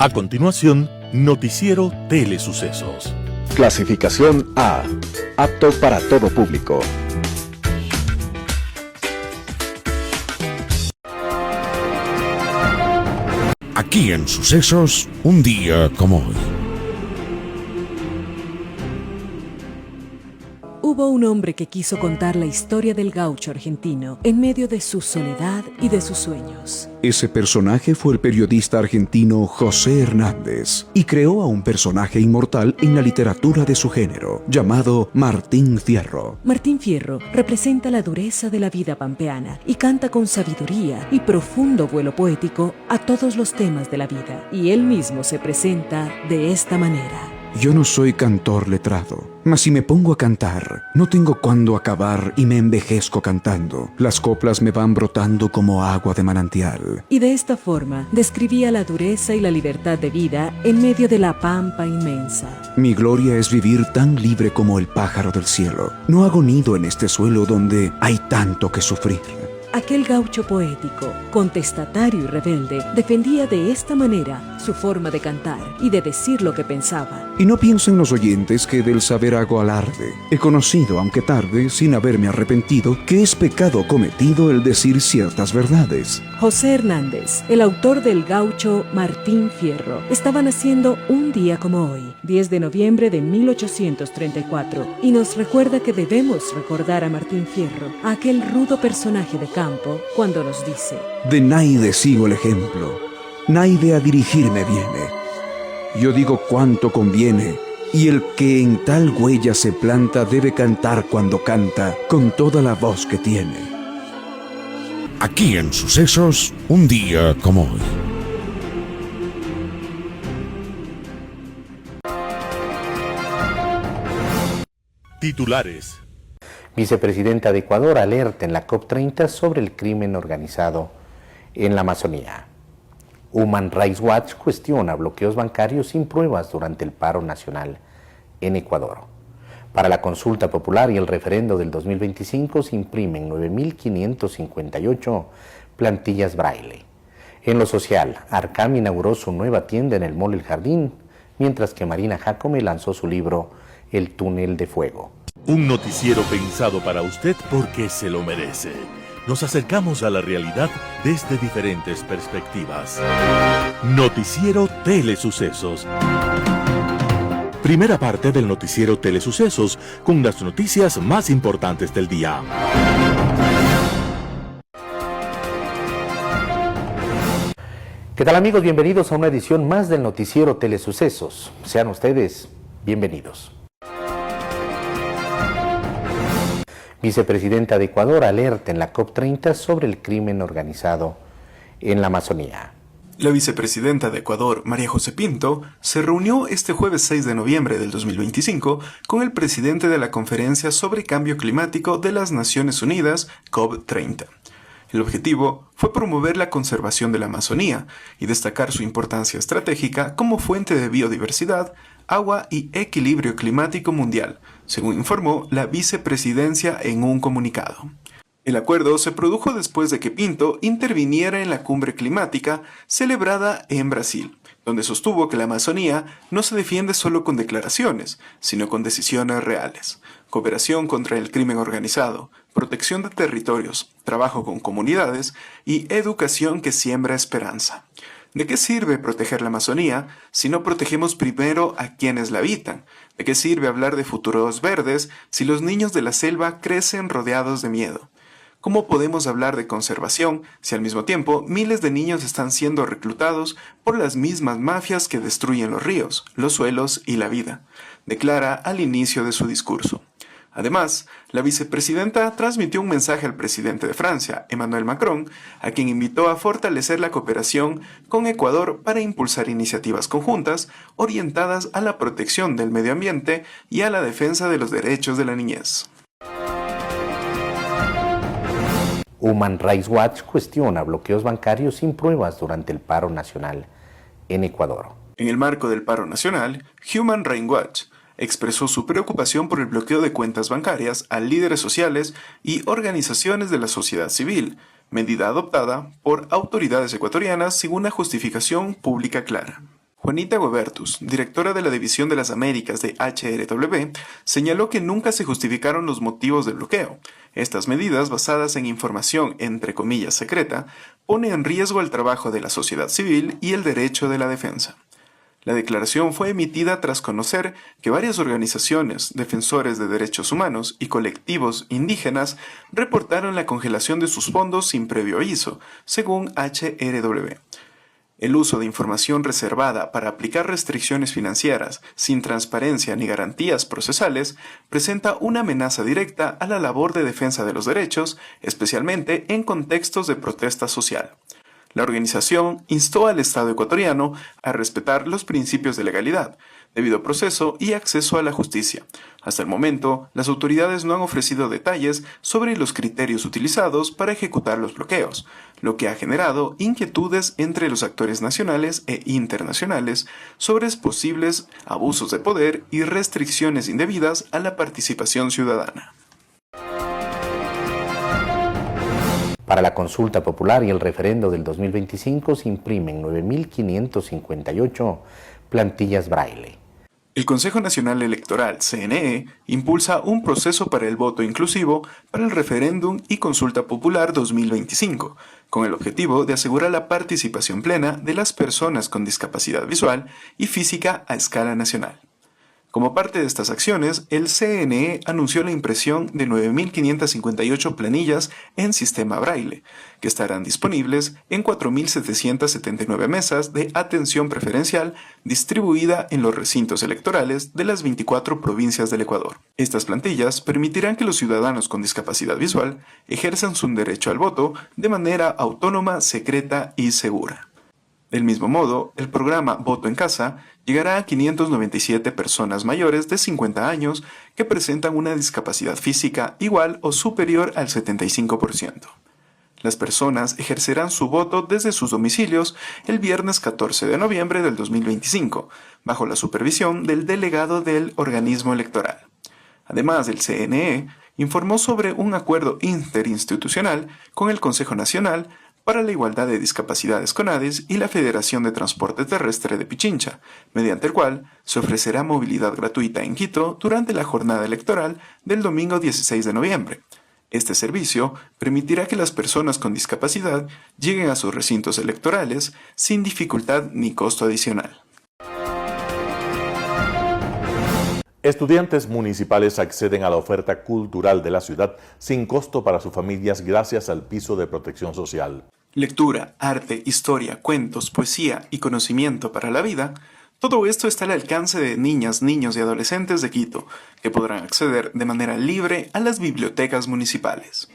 A continuación, Noticiero Telesucesos. Clasificación A. Apto para todo público. Aquí en Sucesos, un día como hoy. Hubo un hombre que quiso contar la historia del gaucho argentino en medio de su soledad y de sus sueños. Ese personaje fue el periodista argentino José Hernández y creó a un personaje inmortal en la literatura de su género, llamado Martín Fierro. Martín Fierro representa la dureza de la vida pampeana y canta con sabiduría y profundo vuelo poético a todos los temas de la vida. Y él mismo se presenta de esta manera. Yo no soy cantor letrado, mas si me pongo a cantar, no tengo cuándo acabar y me envejezco cantando. Las coplas me van brotando como agua de manantial. Y de esta forma describía la dureza y la libertad de vida en medio de la pampa inmensa. Mi gloria es vivir tan libre como el pájaro del cielo. No hago nido en este suelo donde hay tanto que sufrir. Aquel gaucho poético, contestatario y rebelde, defendía de esta manera su forma de cantar y de decir lo que pensaba. Y no piensen los oyentes que del saber hago alarde. He conocido, aunque tarde, sin haberme arrepentido, que es pecado cometido el decir ciertas verdades. José Hernández, el autor del gaucho Martín Fierro, estaba naciendo un día como hoy, 10 de noviembre de 1834, y nos recuerda que debemos recordar a Martín Fierro, a aquel rudo personaje de campo, cuando nos dice: de naide sigo el ejemplo, naide a dirigirme viene. Yo digo cuánto conviene, y el que en tal huella se planta debe cantar cuando canta, con toda la voz que tiene. Aquí en Sucesos, un día como hoy. Titulares. Vicepresidenta de Ecuador alerta en la COP30 sobre el crimen organizado en la Amazonía. Human Rights Watch cuestiona bloqueos bancarios sin pruebas durante el paro nacional en Ecuador. Para la consulta popular y el referendo del 2025 se imprimen 9.558 plantillas braille. En lo social, Arcam inauguró su nueva tienda en el Mall El Jardín, mientras que Marina Jacome lanzó su libro El Túnel de Fuego. Un noticiero pensado para usted porque se lo merece. Nos acercamos a la realidad desde diferentes perspectivas. Noticiero Telesucesos. Primera parte del noticiero Telesucesos, con las noticias más importantes del día. ¿Qué tal, amigos? Bienvenidos a una edición más del noticiero Telesucesos. Sean ustedes bienvenidos. Vicepresidenta de Ecuador alerta en la COP30 sobre el crimen organizado en la Amazonía. La vicepresidenta de Ecuador, María José Pinto, se reunió este jueves 6 de noviembre del 2025 con el presidente de la Conferencia sobre Cambio Climático de las Naciones Unidas, COP30. El objetivo fue promover la conservación de la Amazonía y destacar su importancia estratégica como fuente de biodiversidad, agua y equilibrio climático mundial, según informó la vicepresidencia en un comunicado. El acuerdo se produjo después de que Pinto interviniera en la cumbre climática celebrada en Brasil, donde sostuvo que la Amazonía no se defiende solo con declaraciones, sino con decisiones reales: cooperación contra el crimen organizado, protección de territorios, trabajo con comunidades y educación que siembra esperanza. ¿De qué sirve proteger la Amazonía si no protegemos primero a quienes la habitan? ¿De qué sirve hablar de futuros verdes si los niños de la selva crecen rodeados de miedo? ¿Cómo podemos hablar de conservación si al mismo tiempo miles de niños están siendo reclutados por las mismas mafias que destruyen los ríos, los suelos y la vida?, declara al inicio de su discurso. Además, la vicepresidenta transmitió un mensaje al presidente de Francia, Emmanuel Macron, a quien invitó a fortalecer la cooperación con Ecuador para impulsar iniciativas conjuntas orientadas a la protección del medio ambiente y a la defensa de los derechos de la niñez. Human Rights Watch cuestiona bloqueos bancarios sin pruebas durante el paro nacional en Ecuador. En el marco del paro nacional, Human Rights Watch expresó su preocupación por el bloqueo de cuentas bancarias a líderes sociales y organizaciones de la sociedad civil, medida adoptada por autoridades ecuatorianas sin una justificación pública clara. Juanita Guebertus, directora de la División de las Américas de HRW, señaló que nunca se justificaron los motivos del bloqueo. Estas medidas, basadas en información entre comillas secreta, ponen en riesgo el trabajo de la sociedad civil y el derecho de la defensa. La declaración fue emitida tras conocer que varias organizaciones, defensores de derechos humanos y colectivos indígenas reportaron la congelación de sus fondos sin previo aviso, según HRW. El uso de información reservada para aplicar restricciones financieras sin transparencia ni garantías procesales presenta una amenaza directa a la labor de defensa de los derechos, especialmente en contextos de protesta social. La organización instó al Estado ecuatoriano a respetar los principios de legalidad, debido proceso y acceso a la justicia. Hasta el momento, las autoridades no han ofrecido detalles sobre los criterios utilizados para ejecutar los bloqueos, lo que ha generado inquietudes entre los actores nacionales e internacionales sobre posibles abusos de poder y restricciones indebidas a la participación ciudadana. Para la consulta popular y el referendo del 2025 se imprimen 9.558 plantillas braille. El Consejo Nacional Electoral, CNE, impulsa un proceso para el voto inclusivo para el referéndum y consulta popular 2025, con el objetivo de asegurar la participación plena de las personas con discapacidad visual y física a escala nacional. Como parte de estas acciones, el CNE anunció la impresión de 9.558 planillas en sistema braille, que estarán disponibles en 4.779 mesas de atención preferencial distribuida en los recintos electorales de las 24 provincias del Ecuador. Estas plantillas permitirán que los ciudadanos con discapacidad visual ejerzan su derecho al voto de manera autónoma, secreta y segura. Del mismo modo, el programa Voto en Casa llegará a 597 personas mayores de 50 años que presentan una discapacidad física igual o superior al 75%. Las personas ejercerán su voto desde sus domicilios el viernes 14 de noviembre del 2025, bajo la supervisión del delegado del organismo electoral. Además, el CNE informó sobre un acuerdo interinstitucional con el Consejo Nacional para la Igualdad de Discapacidades CONADIS y la Federación de Transporte Terrestre de Pichincha, mediante el cual se ofrecerá movilidad gratuita en Quito durante la jornada electoral del domingo 16 de noviembre. Este servicio permitirá que las personas con discapacidad lleguen a sus recintos electorales sin dificultad ni costo adicional. Estudiantes municipales acceden a la oferta cultural de la ciudad sin costo para sus familias gracias al piso de protección social. Lectura, arte, historia, cuentos, poesía y conocimiento para la vida, todo esto está al alcance de niñas, niños y adolescentes de Quito, que podrán acceder de manera libre a las bibliotecas municipales.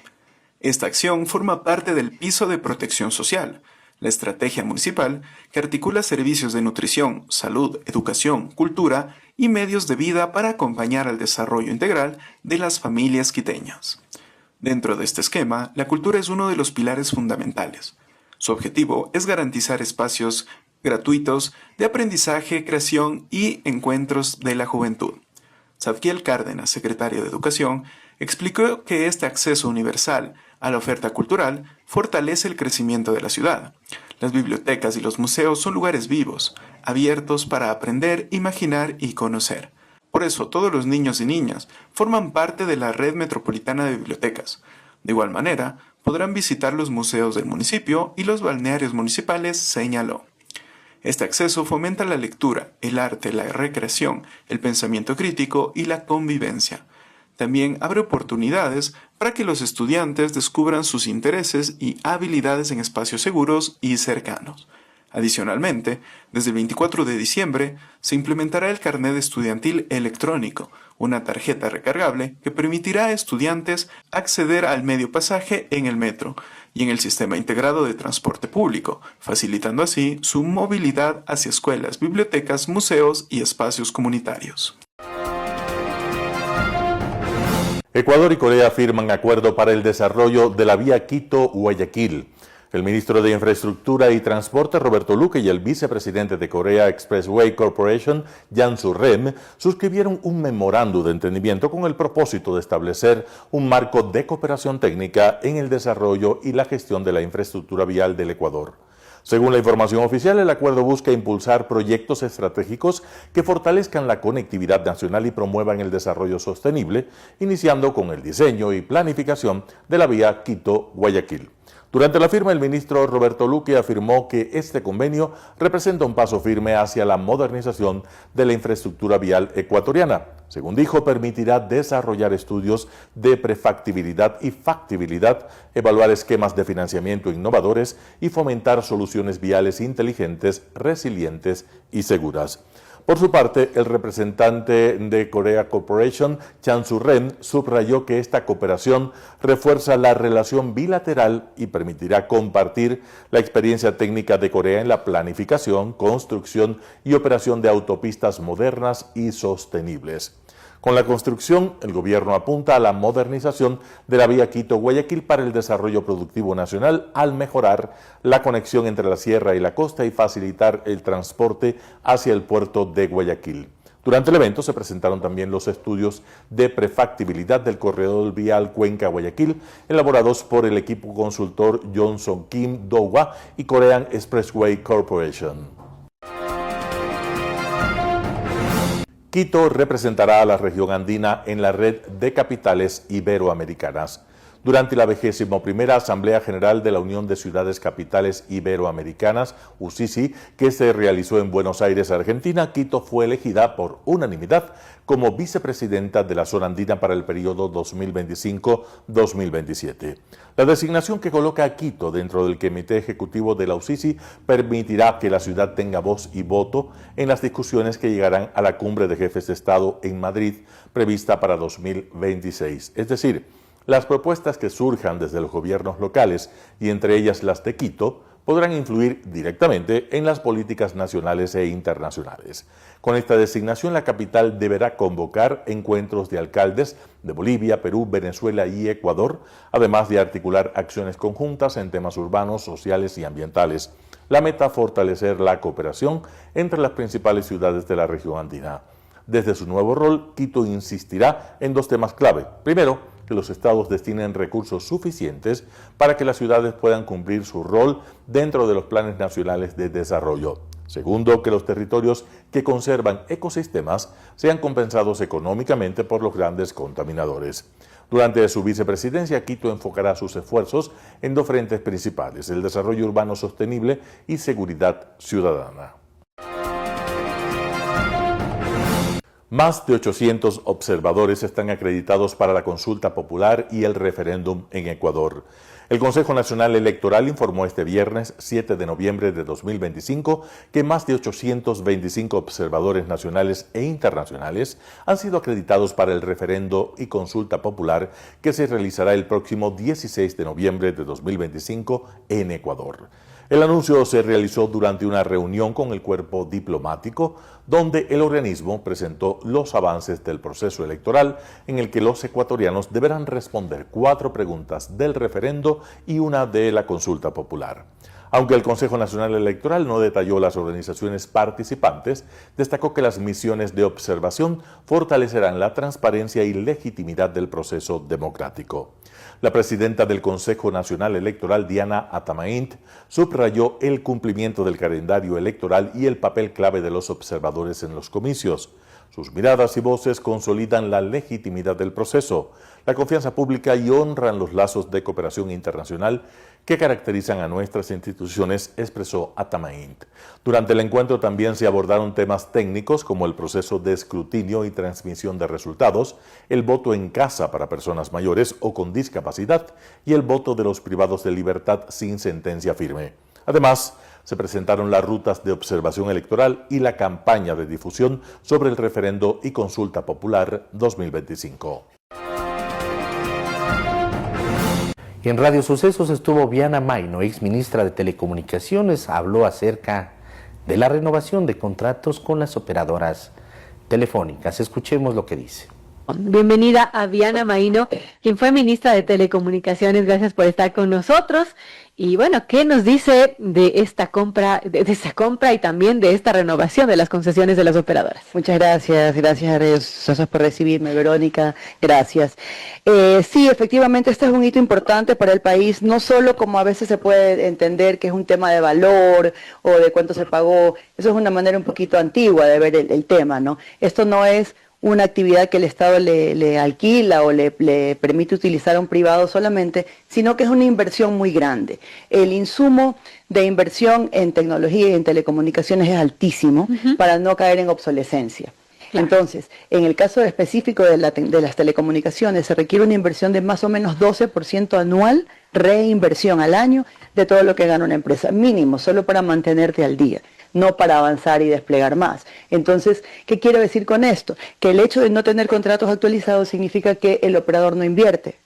Esta acción forma parte del piso de protección social, la estrategia municipal que articula servicios de nutrición, salud, educación, cultura y medios de vida para acompañar al desarrollo integral de las familias quiteñas. Dentro de este esquema, la cultura es uno de los pilares fundamentales. Su objetivo es garantizar espacios gratuitos de aprendizaje, creación y encuentros de la juventud. Zadkiel Cárdenas, secretario de Educación, explicó que este acceso universal a la oferta cultural fortalece el crecimiento de la ciudad. Las bibliotecas y los museos son lugares vivos, abiertos para aprender, imaginar y conocer. Por eso, todos los niños y niñas forman parte de la red metropolitana de bibliotecas. De igual manera, podrán visitar los museos del municipio y los balnearios municipales, señaló. Este acceso fomenta la lectura, el arte, la recreación, el pensamiento crítico y la convivencia. También abre oportunidades para que los estudiantes descubran sus intereses y habilidades en espacios seguros y cercanos. Adicionalmente, desde el 24 de diciembre se implementará el carnet estudiantil electrónico, una tarjeta recargable que permitirá a estudiantes acceder al medio pasaje en el metro y en el sistema integrado de transporte público, facilitando así su movilidad hacia escuelas, bibliotecas, museos y espacios comunitarios. Ecuador y Corea firman acuerdo para el desarrollo de la vía Quito-Guayaquil. El ministro de Infraestructura y Transporte, Roberto Luque, y el vicepresidente de Korea Expressway Corporation, Yang Soo-rem, suscribieron un memorándum de entendimiento con el propósito de establecer un marco de cooperación técnica en el desarrollo y la gestión de la infraestructura vial del Ecuador. Según la información oficial, el acuerdo busca impulsar proyectos estratégicos que fortalezcan la conectividad nacional y promuevan el desarrollo sostenible, iniciando con el diseño y planificación de la vía Quito-Guayaquil. Durante la firma, el ministro Roberto Luque afirmó que este convenio representa un paso firme hacia la modernización de la infraestructura vial ecuatoriana. Según dijo, permitirá desarrollar estudios de prefactibilidad y factibilidad, evaluar esquemas de financiamiento innovadores y fomentar soluciones viales inteligentes, resilientes y seguras. Por su parte, el representante de Korea Corporation, Chan Soo-ren, subrayó que esta cooperación refuerza la relación bilateral y permitirá compartir la experiencia técnica de Corea en la planificación, construcción y operación de autopistas modernas y sostenibles. Con la construcción, el gobierno apunta a la modernización de la vía Quito-Guayaquil para el desarrollo productivo nacional al mejorar la conexión entre la sierra y la costa y facilitar el transporte hacia el puerto de Guayaquil. Durante el evento se presentaron también los estudios de prefactibilidad del corredor vial Cuenca-Guayaquil, elaborados por el equipo consultor Johnson Kim Do-hwa y Korean Expressway Corporation. Quito representará a la región andina en la red de capitales iberoamericanas. Durante la 21ª Asamblea General de la Unión de Ciudades Capitales Iberoamericanas, UCICI, que se realizó en Buenos Aires, Argentina, Quito fue elegida por unanimidad como vicepresidenta de la zona andina para el periodo 2025-2027. La designación que coloca a Quito dentro del comité ejecutivo de la UCICI permitirá que la ciudad tenga voz y voto en las discusiones que llegarán a la cumbre de jefes de Estado en Madrid, prevista para 2026. Es decir, las propuestas que surjan desde los gobiernos locales y entre ellas las de Quito podrán influir directamente en las políticas nacionales e internacionales. Con esta designación, la capital deberá convocar encuentros de alcaldes de Bolivia, Perú, Venezuela y Ecuador, además de articular acciones conjuntas en temas urbanos, sociales y ambientales. La meta, fortalecer la cooperación entre las principales ciudades de la región andina. Desde su nuevo rol, Quito insistirá en dos temas clave. Primero, que los estados destinen recursos suficientes para que las ciudades puedan cumplir su rol dentro de los planes nacionales de desarrollo. Segundo, que los territorios que conservan ecosistemas sean compensados económicamente por los grandes contaminadores. Durante su vicepresidencia, Quito enfocará sus esfuerzos en dos frentes principales: el desarrollo urbano sostenible y seguridad ciudadana. Más de 800 observadores están acreditados para la consulta popular y el referéndum en Ecuador. El Consejo Nacional Electoral informó este viernes 7 de noviembre de 2025 que más de 825 observadores nacionales e internacionales han sido acreditados para el referendo y consulta popular que se realizará el próximo 16 de noviembre de 2025 en Ecuador. El anuncio se realizó durante una reunión con el cuerpo diplomático, donde el organismo presentó los avances del proceso electoral, en el que los ecuatorianos deberán responder 4 preguntas del referendo y una de la consulta popular. Aunque el Consejo Nacional Electoral no detalló las organizaciones participantes, destacó que las misiones de observación fortalecerán la transparencia y legitimidad del proceso democrático. La presidenta del Consejo Nacional Electoral, Diana Atamaint, subrayó el cumplimiento del calendario electoral y el papel clave de los observadores en los comicios. Sus miradas y voces consolidan la legitimidad del proceso, la confianza pública y honran los lazos de cooperación internacional que caracterizan a nuestras instituciones, expresó Atamaint. Durante el encuentro también se abordaron temas técnicos como el proceso de escrutinio y transmisión de resultados, el voto en casa para personas mayores o con discapacidad y el voto de los privados de libertad sin sentencia firme. Además, se presentaron las rutas de observación electoral y la campaña de difusión sobre el referendo y consulta popular 2025. Y en Radio Sucesos estuvo Viana Maino, exministra de Telecomunicaciones, habló acerca de la renovación de contratos con las operadoras telefónicas. Escuchemos lo que dice. Bienvenida a Viana Maíno, quien fue ministra de Telecomunicaciones. Gracias por estar con nosotros. Y bueno, ¿qué nos dice de esta compra, y también de esta renovación de las concesiones de las operadoras? Muchas gracias a Redes Sociales por recibirme, Verónica, gracias. Sí, efectivamente, este es un hito importante para el país, no solo como a veces se puede entender que es un tema de valor o de cuánto se pagó, eso es una manera un poquito antigua de ver el tema, ¿no? Esto no es una actividad que el Estado le alquila o le permite utilizar a un privado solamente, sino que es una inversión muy grande. El insumo de inversión en tecnología y en telecomunicaciones es altísimo para no caer en obsolescencia. Claro. Entonces, en el caso específico de las telecomunicaciones, se requiere una inversión de más o menos 12% anual, reinversión al año de todo lo que gana una empresa, mínimo, solo para mantenerte al día, no para avanzar y desplegar más. Entonces, ¿qué quiero decir con esto? Que el hecho de no tener contratos actualizados significa que el operador no invierte,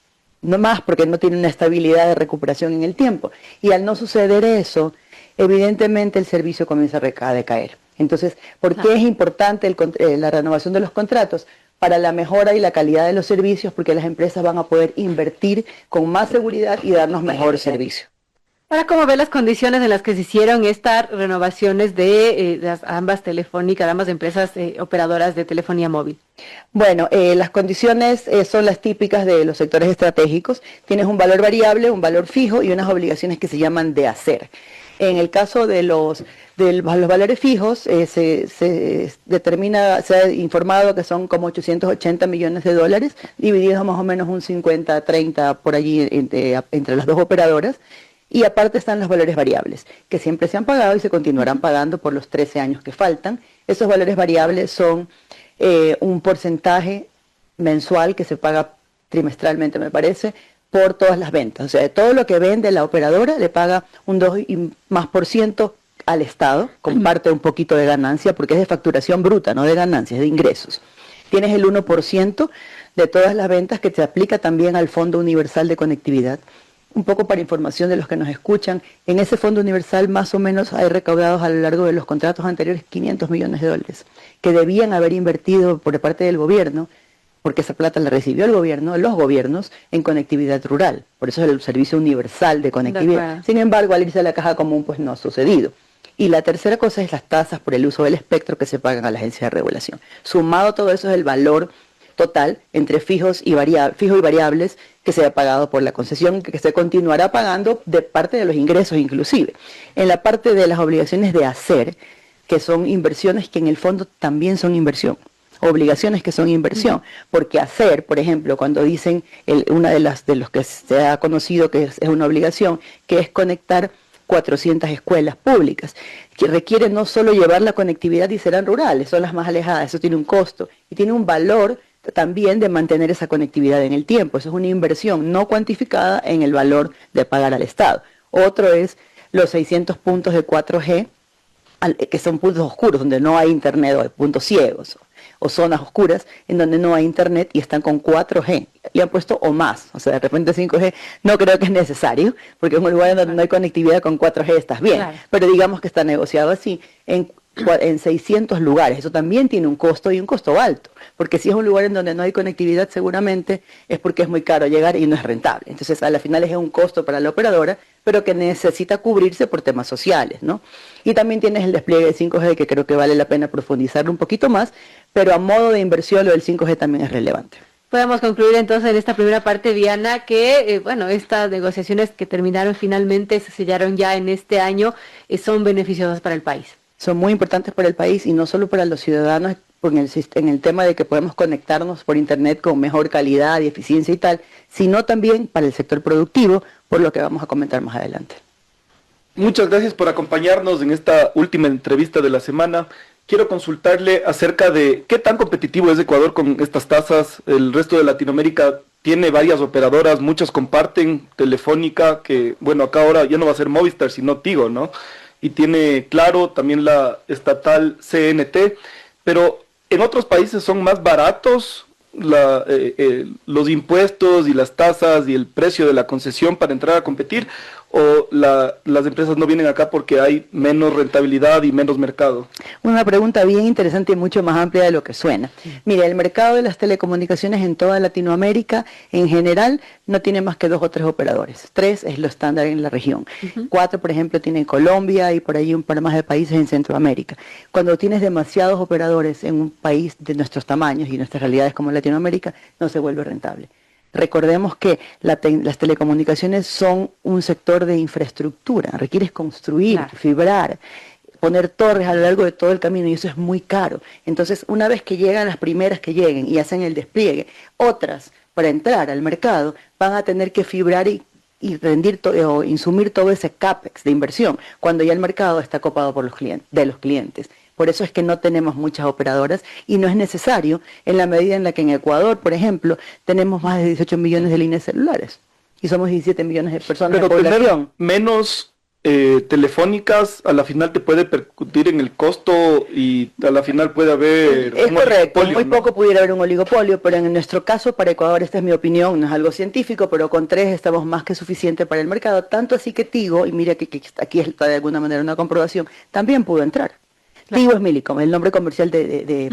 no más porque no tiene una estabilidad de recuperación en el tiempo. Y al no suceder eso, evidentemente el servicio comienza a decaer. Entonces, ¿por qué es importante la renovación de los contratos? Para la mejora y la calidad de los servicios, porque las empresas van a poder invertir con más seguridad y darnos mejor servicio. Ahora, ¿cómo ve las condiciones en las que se hicieron estas renovaciones de las ambas empresas operadoras de telefonía móvil? Bueno, las condiciones son las típicas de los sectores estratégicos. Tienes un valor variable, un valor fijo y unas obligaciones que se llaman de hacer. En el caso de los valores fijos, se ha informado que son como 880 millones de dólares, divididos más o menos un 50-30 por allí entre las dos operadoras. Y aparte están los valores variables, que siempre se han pagado y se continuarán pagando por los 13 años que faltan. Esos valores variables son un porcentaje mensual que se paga trimestralmente, me parece, por todas las ventas. O sea, de todo lo que vende la operadora le paga un 2 y más por ciento al Estado, comparte un poquito de ganancia, porque es de facturación bruta, no de ganancias, es de ingresos. Tienes el 1% de todas las ventas que se aplica también al Fondo Universal de Conectividad. Un poco para información de los que nos escuchan, en ese Fondo Universal más o menos hay recaudados a lo largo de los contratos anteriores 500 millones de dólares, que debían haber invertido por parte del gobierno, porque esa plata la recibió el gobierno, los gobiernos, en conectividad rural. Por eso es el Servicio Universal de Conectividad. Sin embargo, al irse a la caja común, pues no ha sucedido. Y la tercera cosa es las tasas por el uso del espectro que se pagan a la Agencia de Regulación. Sumado todo eso es el valor total entre fijo y variables que se ha pagado por la concesión, que se continuará pagando de parte de los ingresos inclusive. En la parte de las obligaciones de hacer, que son inversiones que en el fondo también son inversión, obligaciones que son inversión, porque hacer, por ejemplo, cuando dicen una de los que se ha conocido que es una obligación, que es conectar 400 escuelas públicas, que requiere no solo llevar la conectividad y serán rurales, son las más alejadas, eso tiene un costo y tiene un valor también de mantener esa conectividad en el tiempo. Eso es una inversión no cuantificada en el valor de pagar al Estado. Otro es los 600 puntos de 4G, que son puntos oscuros donde no hay internet, o hay puntos ciegos o zonas oscuras en donde no hay internet y están con 4G. Le han puesto o más, o sea, de repente 5G no creo que es necesario, porque en un lugar donde no hay conectividad con 4G estás bien, claro. Pero digamos que está negociado así en 600 lugares. Eso también tiene un costo y un costo alto, porque si es un lugar en donde no hay conectividad seguramente es porque es muy caro llegar y no es rentable. Entonces a la final es un costo para la operadora, pero que necesita cubrirse por temas sociales, ¿no? Y también tienes el despliegue de 5G, que creo que vale la pena profundizarlo un poquito más, pero a modo de inversión lo del 5G también es relevante. Podemos concluir entonces en esta primera parte, Viana, que estas negociaciones que terminaron finalmente, se sellaron ya en este año, son beneficiosas para el país. Son muy importantes para el país y no solo para los ciudadanos en el tema de que podemos conectarnos por internet con mejor calidad y eficiencia y tal, sino también para el sector productivo, por lo que vamos a comentar más adelante. Muchas gracias por acompañarnos en esta última entrevista de la semana. Quiero consultarle acerca de qué tan competitivo es Ecuador con estas tasas. El resto de Latinoamérica tiene varias operadoras, muchas comparten, Telefónica, que acá ahora ya no va a ser Movistar, sino Tigo, ¿no? Y tiene Claro, también la estatal CNT, pero en otros países son más baratos los impuestos y las tasas y el precio de la concesión para entrar a competir, o las empresas no vienen acá porque hay menos rentabilidad y menos mercado? Una pregunta bien interesante y mucho más amplia de lo que suena. Mira, el mercado de las telecomunicaciones en toda Latinoamérica, en general, no tiene más que 2 o 3 operadores. 3 es lo estándar en la región. 4, por ejemplo, tiene Colombia y por ahí un par más de países en Centroamérica. Cuando tienes demasiados operadores en un país de nuestros tamaños y nuestras realidades como Latinoamérica, no se vuelve rentable. Recordemos que las telecomunicaciones son un sector de infraestructura, requieres construir, fibrar, poner torres a lo largo de todo el camino y eso es muy caro. Entonces, una vez que llegan las primeras que lleguen y hacen el despliegue, otras para entrar al mercado van a tener que fibrar y rendir o insumir todo ese CAPEX de inversión cuando ya el mercado está copado por los clientes. Por eso es que no tenemos muchas operadoras y no es necesario en la medida en la que en Ecuador, por ejemplo, tenemos más de 18 millones de líneas celulares y somos 17 millones de personas de población. Tener menos telefónicas a la final te puede percutir en el costo y a la final puede haber es correcto, muy ¿no? poco pudiera haber un oligopolio, pero en nuestro caso para Ecuador, esta es mi opinión, no es algo científico, pero con 3 estamos más que suficiente para el mercado, tanto así que Tigo, y mira que aquí está de alguna manera una comprobación, también pudo entrar. Tigo es Millicom, el nombre comercial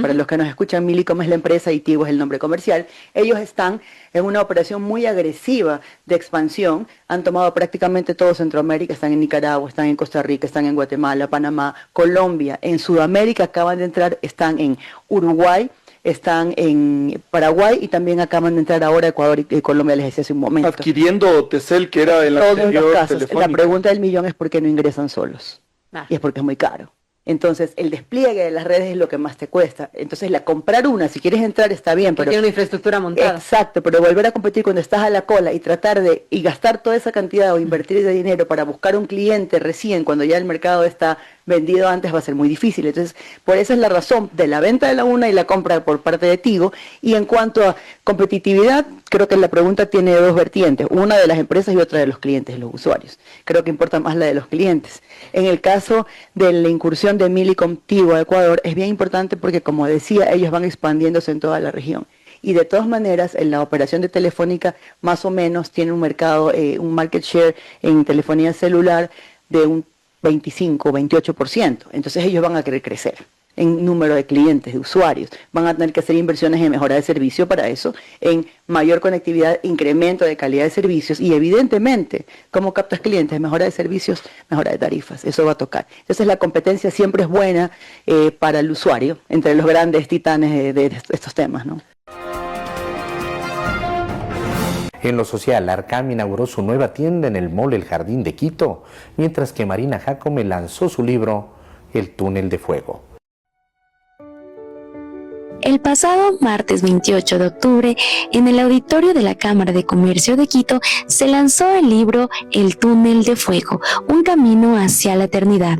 para los que nos escuchan, Millicom es la empresa y Tigo es el nombre comercial. Ellos están en una operación muy agresiva de expansión, han tomado prácticamente todo Centroamérica, están en Nicaragua, están en Costa Rica, están en Guatemala, Panamá, Colombia, en Sudamérica acaban de entrar, están en Uruguay, están en Paraguay y también acaban de entrar ahora Ecuador y Colombia, les decía hace un momento. Adquiriendo Telcel, que era el anterior anterior casos, Telefónica. la pregunta del millón es por qué no ingresan solos. Y es porque es muy caro. Entonces, el despliegue de las redes es lo que más te cuesta. Entonces, comprar una, si quieres entrar, está bien, pero tiene una infraestructura montada. Exacto, pero volver a competir cuando estás a la cola y tratar y gastar toda esa cantidad o invertir ese dinero para buscar un cliente recién cuando ya el mercado está vendido antes va a ser muy difícil. Entonces, por esa es la razón de la venta de la una y la compra por parte de Tigo. Y en cuanto a competitividad, creo que la pregunta tiene 2 vertientes, una de las empresas y otra de los clientes, los usuarios. Creo que importa más la de los clientes. En el caso de la incursión de Millicom Tigo a Ecuador, es bien importante porque, como decía, ellos van expandiéndose en toda la región. Y de todas maneras, en la operación de Telefónica, más o menos tiene un mercado, un market share en telefonía celular de un 25 o 28%. Entonces ellos van a querer crecer en número de clientes, de usuarios. Van a tener que hacer inversiones en mejora de servicio para eso, en mayor conectividad, incremento de calidad de servicios y evidentemente, ¿cómo captas clientes? Mejora de servicios, mejora de tarifas. Eso va a tocar. Entonces la competencia siempre es buena para el usuario, entre los grandes titanes de estos temas, ¿no? En lo social, Arcam inauguró su nueva tienda en el Mall El Jardín de Quito, mientras que Marina Jacome lanzó su libro El Túnel de Fuego. El pasado martes 28 de octubre, en el auditorio de la Cámara de Comercio de Quito, se lanzó el libro El Túnel de Fuego, un camino hacia la eternidad.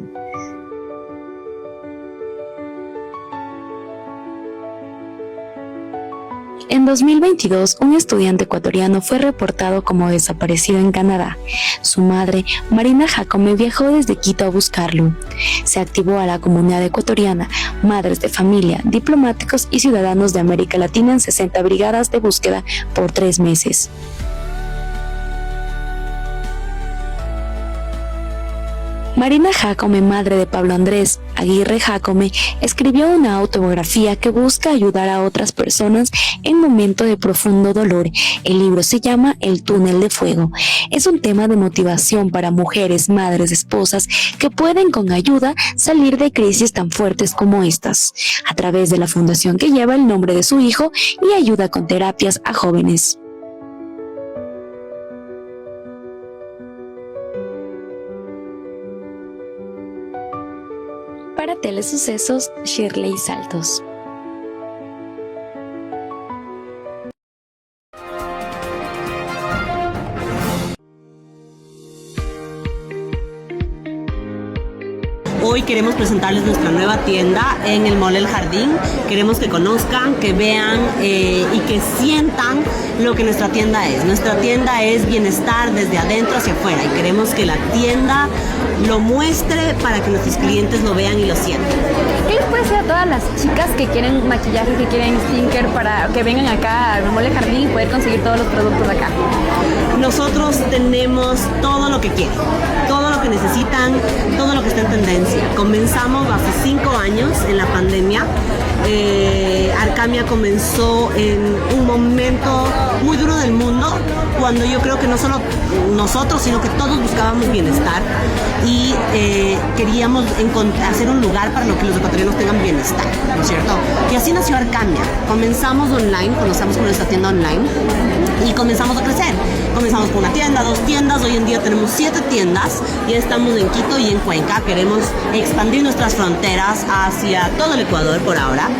En 2022, un estudiante ecuatoriano fue reportado como desaparecido en Canadá. Su madre, Marina Jacome, viajó desde Quito a buscarlo. Se activó a la comunidad ecuatoriana, madres de familia, diplomáticos y ciudadanos de América Latina en 60 brigadas de búsqueda por 3 meses. Marina Jacome, madre de Pablo Andrés Aguirre Jacome, escribió una autobiografía que busca ayudar a otras personas en momentos de profundo dolor. El libro se llama El Túnel de Fuego. Es un tema de motivación para mujeres, madres, esposas que pueden con ayuda salir de crisis tan fuertes como estas, a través de la fundación que lleva el nombre de su hijo y ayuda con terapias a jóvenes. Para Telesucesos, Shirley Saltos. Hoy queremos presentarles nuestra nueva tienda en el Mall El Jardín. Queremos que conozcan, que vean y que sientan lo que nuestra tienda es. Nuestra tienda es bienestar desde adentro hacia afuera y queremos que la tienda lo muestre para que nuestros clientes lo vean y lo sientan. ¿Qué les puede decir a todas las chicas que quieren maquillaje, que quieren skincare, para que vengan acá al Mall El Jardín y poder conseguir todos los productos acá? Nosotros tenemos todo lo que quieren, todo lo que necesitan, todo lo que está en tendencia. Comenzamos hace 5 años en la pandemia. Arcamia comenzó en un momento muy duro del mundo, cuando yo creo que no solo nosotros, sino que todos buscábamos bienestar y queríamos hacer un lugar para lo que los ecuatorianos tengan bienestar, ¿no es cierto? Y así nació Arcamia. Comenzamos online, comenzamos con nuestra tienda online y comenzamos a crecer. Comenzamos con una tienda, 2 tiendas, hoy en día tenemos 7 tiendas, ya estamos en Quito y en Cuenca. Queremos expandir nuestras fronteras hacia todo el Ecuador por ahora,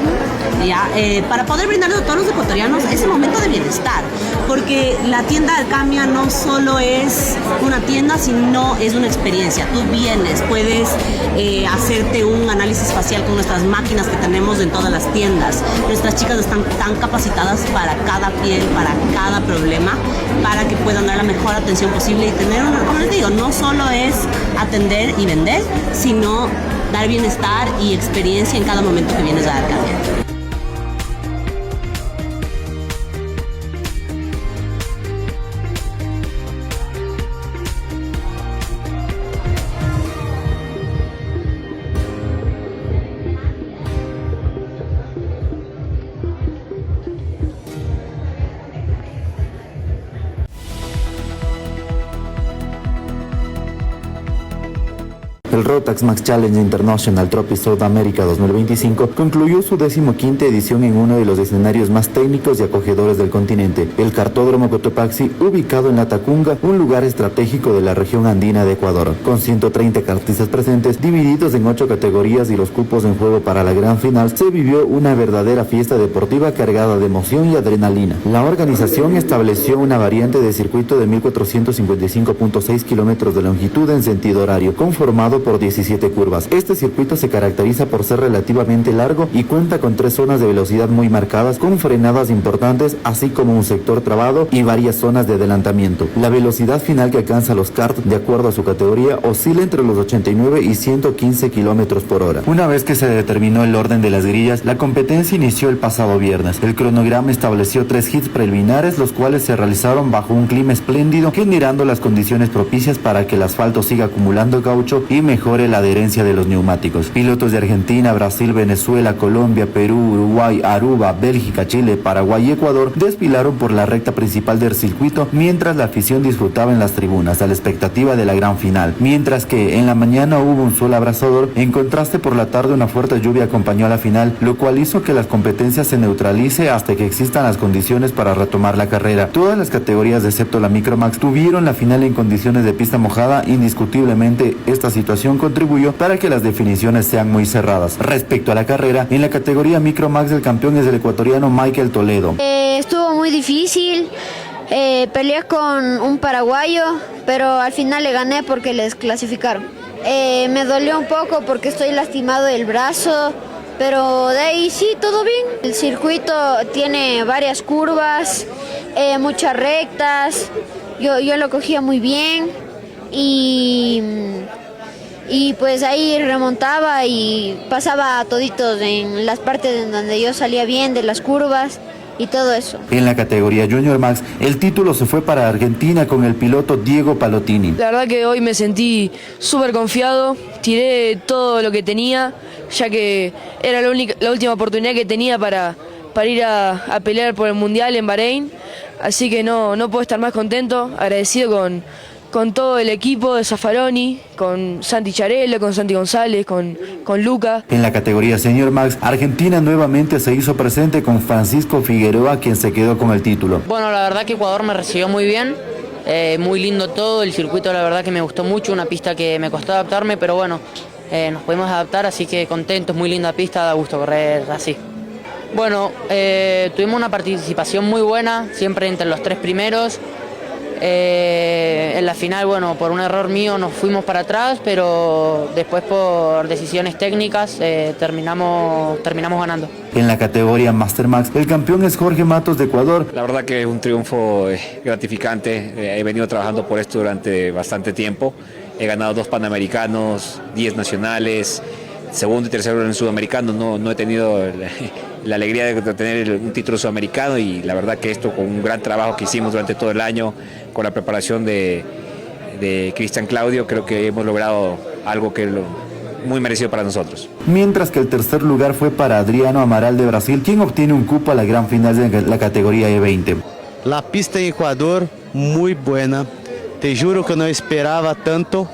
ya, para poder brindarles a todos los ecuatorianos ese momento de bienestar, porque la tienda de Arcamia no solo es una tienda, sino es una experiencia. Tú vienes, puedes hacerte un análisis facial con nuestras máquinas que tenemos en todas las tiendas. Nuestras chicas están tan capacitadas para cada piel, para cada problema, para que puedan dar la mejor atención posible y tener como les digo, no solo es atender y vender, sino dar bienestar y experiencia en cada momento que vienes a Arcamia. El Rotax Max Challenge International Trophy South America 2025 concluyó su 15ª edición en uno de los escenarios más técnicos y acogedores del continente, el Cartódromo Cotopaxi, ubicado en La Tacunga, un lugar estratégico de la región andina de Ecuador. Con 130 kartistas presentes, divididos en 8 categorías y los cupos en juego para la gran final, se vivió una verdadera fiesta deportiva cargada de emoción y adrenalina. La organización estableció una variante de circuito de 1.455.6 kilómetros de longitud en sentido horario, conformado por 17 curvas. Este circuito se caracteriza por ser relativamente largo y cuenta con 3 zonas de velocidad muy marcadas, con frenadas importantes, así como un sector trabado y varias zonas de adelantamiento. La velocidad final que alcanza los karts, de acuerdo a su categoría, oscila entre los 89 y 115 kilómetros por hora. Una vez que se determinó el orden de las grillas, la competencia inició el pasado viernes. El cronograma estableció 3 hits preliminares, los cuales se realizaron bajo un clima espléndido, generando las condiciones propicias para que el asfalto siga acumulando caucho y mejore la adherencia de los neumáticos. Pilotos de Argentina, Brasil, Venezuela, Colombia, Perú, Uruguay, Aruba, Bélgica, Chile, Paraguay y Ecuador desfilaron por la recta principal del circuito, mientras la afición disfrutaba en las tribunas a la expectativa de la gran final. Mientras que en la mañana hubo un sol abrasador, en contraste por la tarde una fuerte lluvia acompañó a la final, lo cual hizo que las competencias se neutralice hasta que existan las condiciones para retomar la carrera. Todas las categorías excepto la Micromax tuvieron la final en condiciones de pista mojada. Indiscutiblemente esta situación contribuyó para que las definiciones sean muy cerradas. Respecto a la carrera, en la categoría Micromax el campeón es el ecuatoriano Michael Toledo. Estuvo muy difícil, peleé con un paraguayo, pero al final le gané porque les clasificaron. Me dolió un poco porque estoy lastimado del brazo, pero de ahí sí, todo bien. El circuito tiene varias curvas, muchas rectas, yo lo cogía muy bien y pues ahí remontaba y pasaba toditos en las partes en donde yo salía bien de las curvas y todo eso. En la categoría Junior Max, el título se fue para Argentina con el piloto Diego Palotini. La verdad que hoy me sentí súper confiado, tiré todo lo que tenía, ya que era la última oportunidad que tenía para ir a pelear por el Mundial en Bahrein, así que no puedo estar más contento, agradecido con todo el equipo de Zaffaroni, con Santi Charello, con Santi González, con Luca. En la categoría Senior Max, Argentina nuevamente se hizo presente con Francisco Figueroa, quien se quedó con el título. Bueno, la verdad que Ecuador me recibió muy bien, muy lindo todo, el circuito la verdad que me gustó mucho, una pista que me costó adaptarme, pero bueno, nos pudimos adaptar, así que contentos, muy linda pista, da gusto correr así. Bueno, tuvimos una participación muy buena, siempre entre los 3 primeros. En la final, bueno, por un error mío nos fuimos para atrás, pero después por decisiones técnicas terminamos ganando. En la categoría Master Max, el campeón es Jorge Matos de Ecuador. La verdad que es un triunfo gratificante. He venido trabajando por esto durante bastante tiempo. He ganado 2 Panamericanos, 10 nacionales, segundo y tercero en el sudamericano. No he tenido la alegría de tener un título sudamericano, y la verdad que esto, con un gran trabajo que hicimos durante todo el año, con la preparación de Cristian Claudio, creo que hemos logrado algo que muy merecido para nosotros. Mientras que el tercer lugar fue para Adriano Amaral de Brasil, quien obtiene un cupo a la gran final de la categoría E20. La pista en Ecuador, muy buena. Te juro que no esperaba tanto.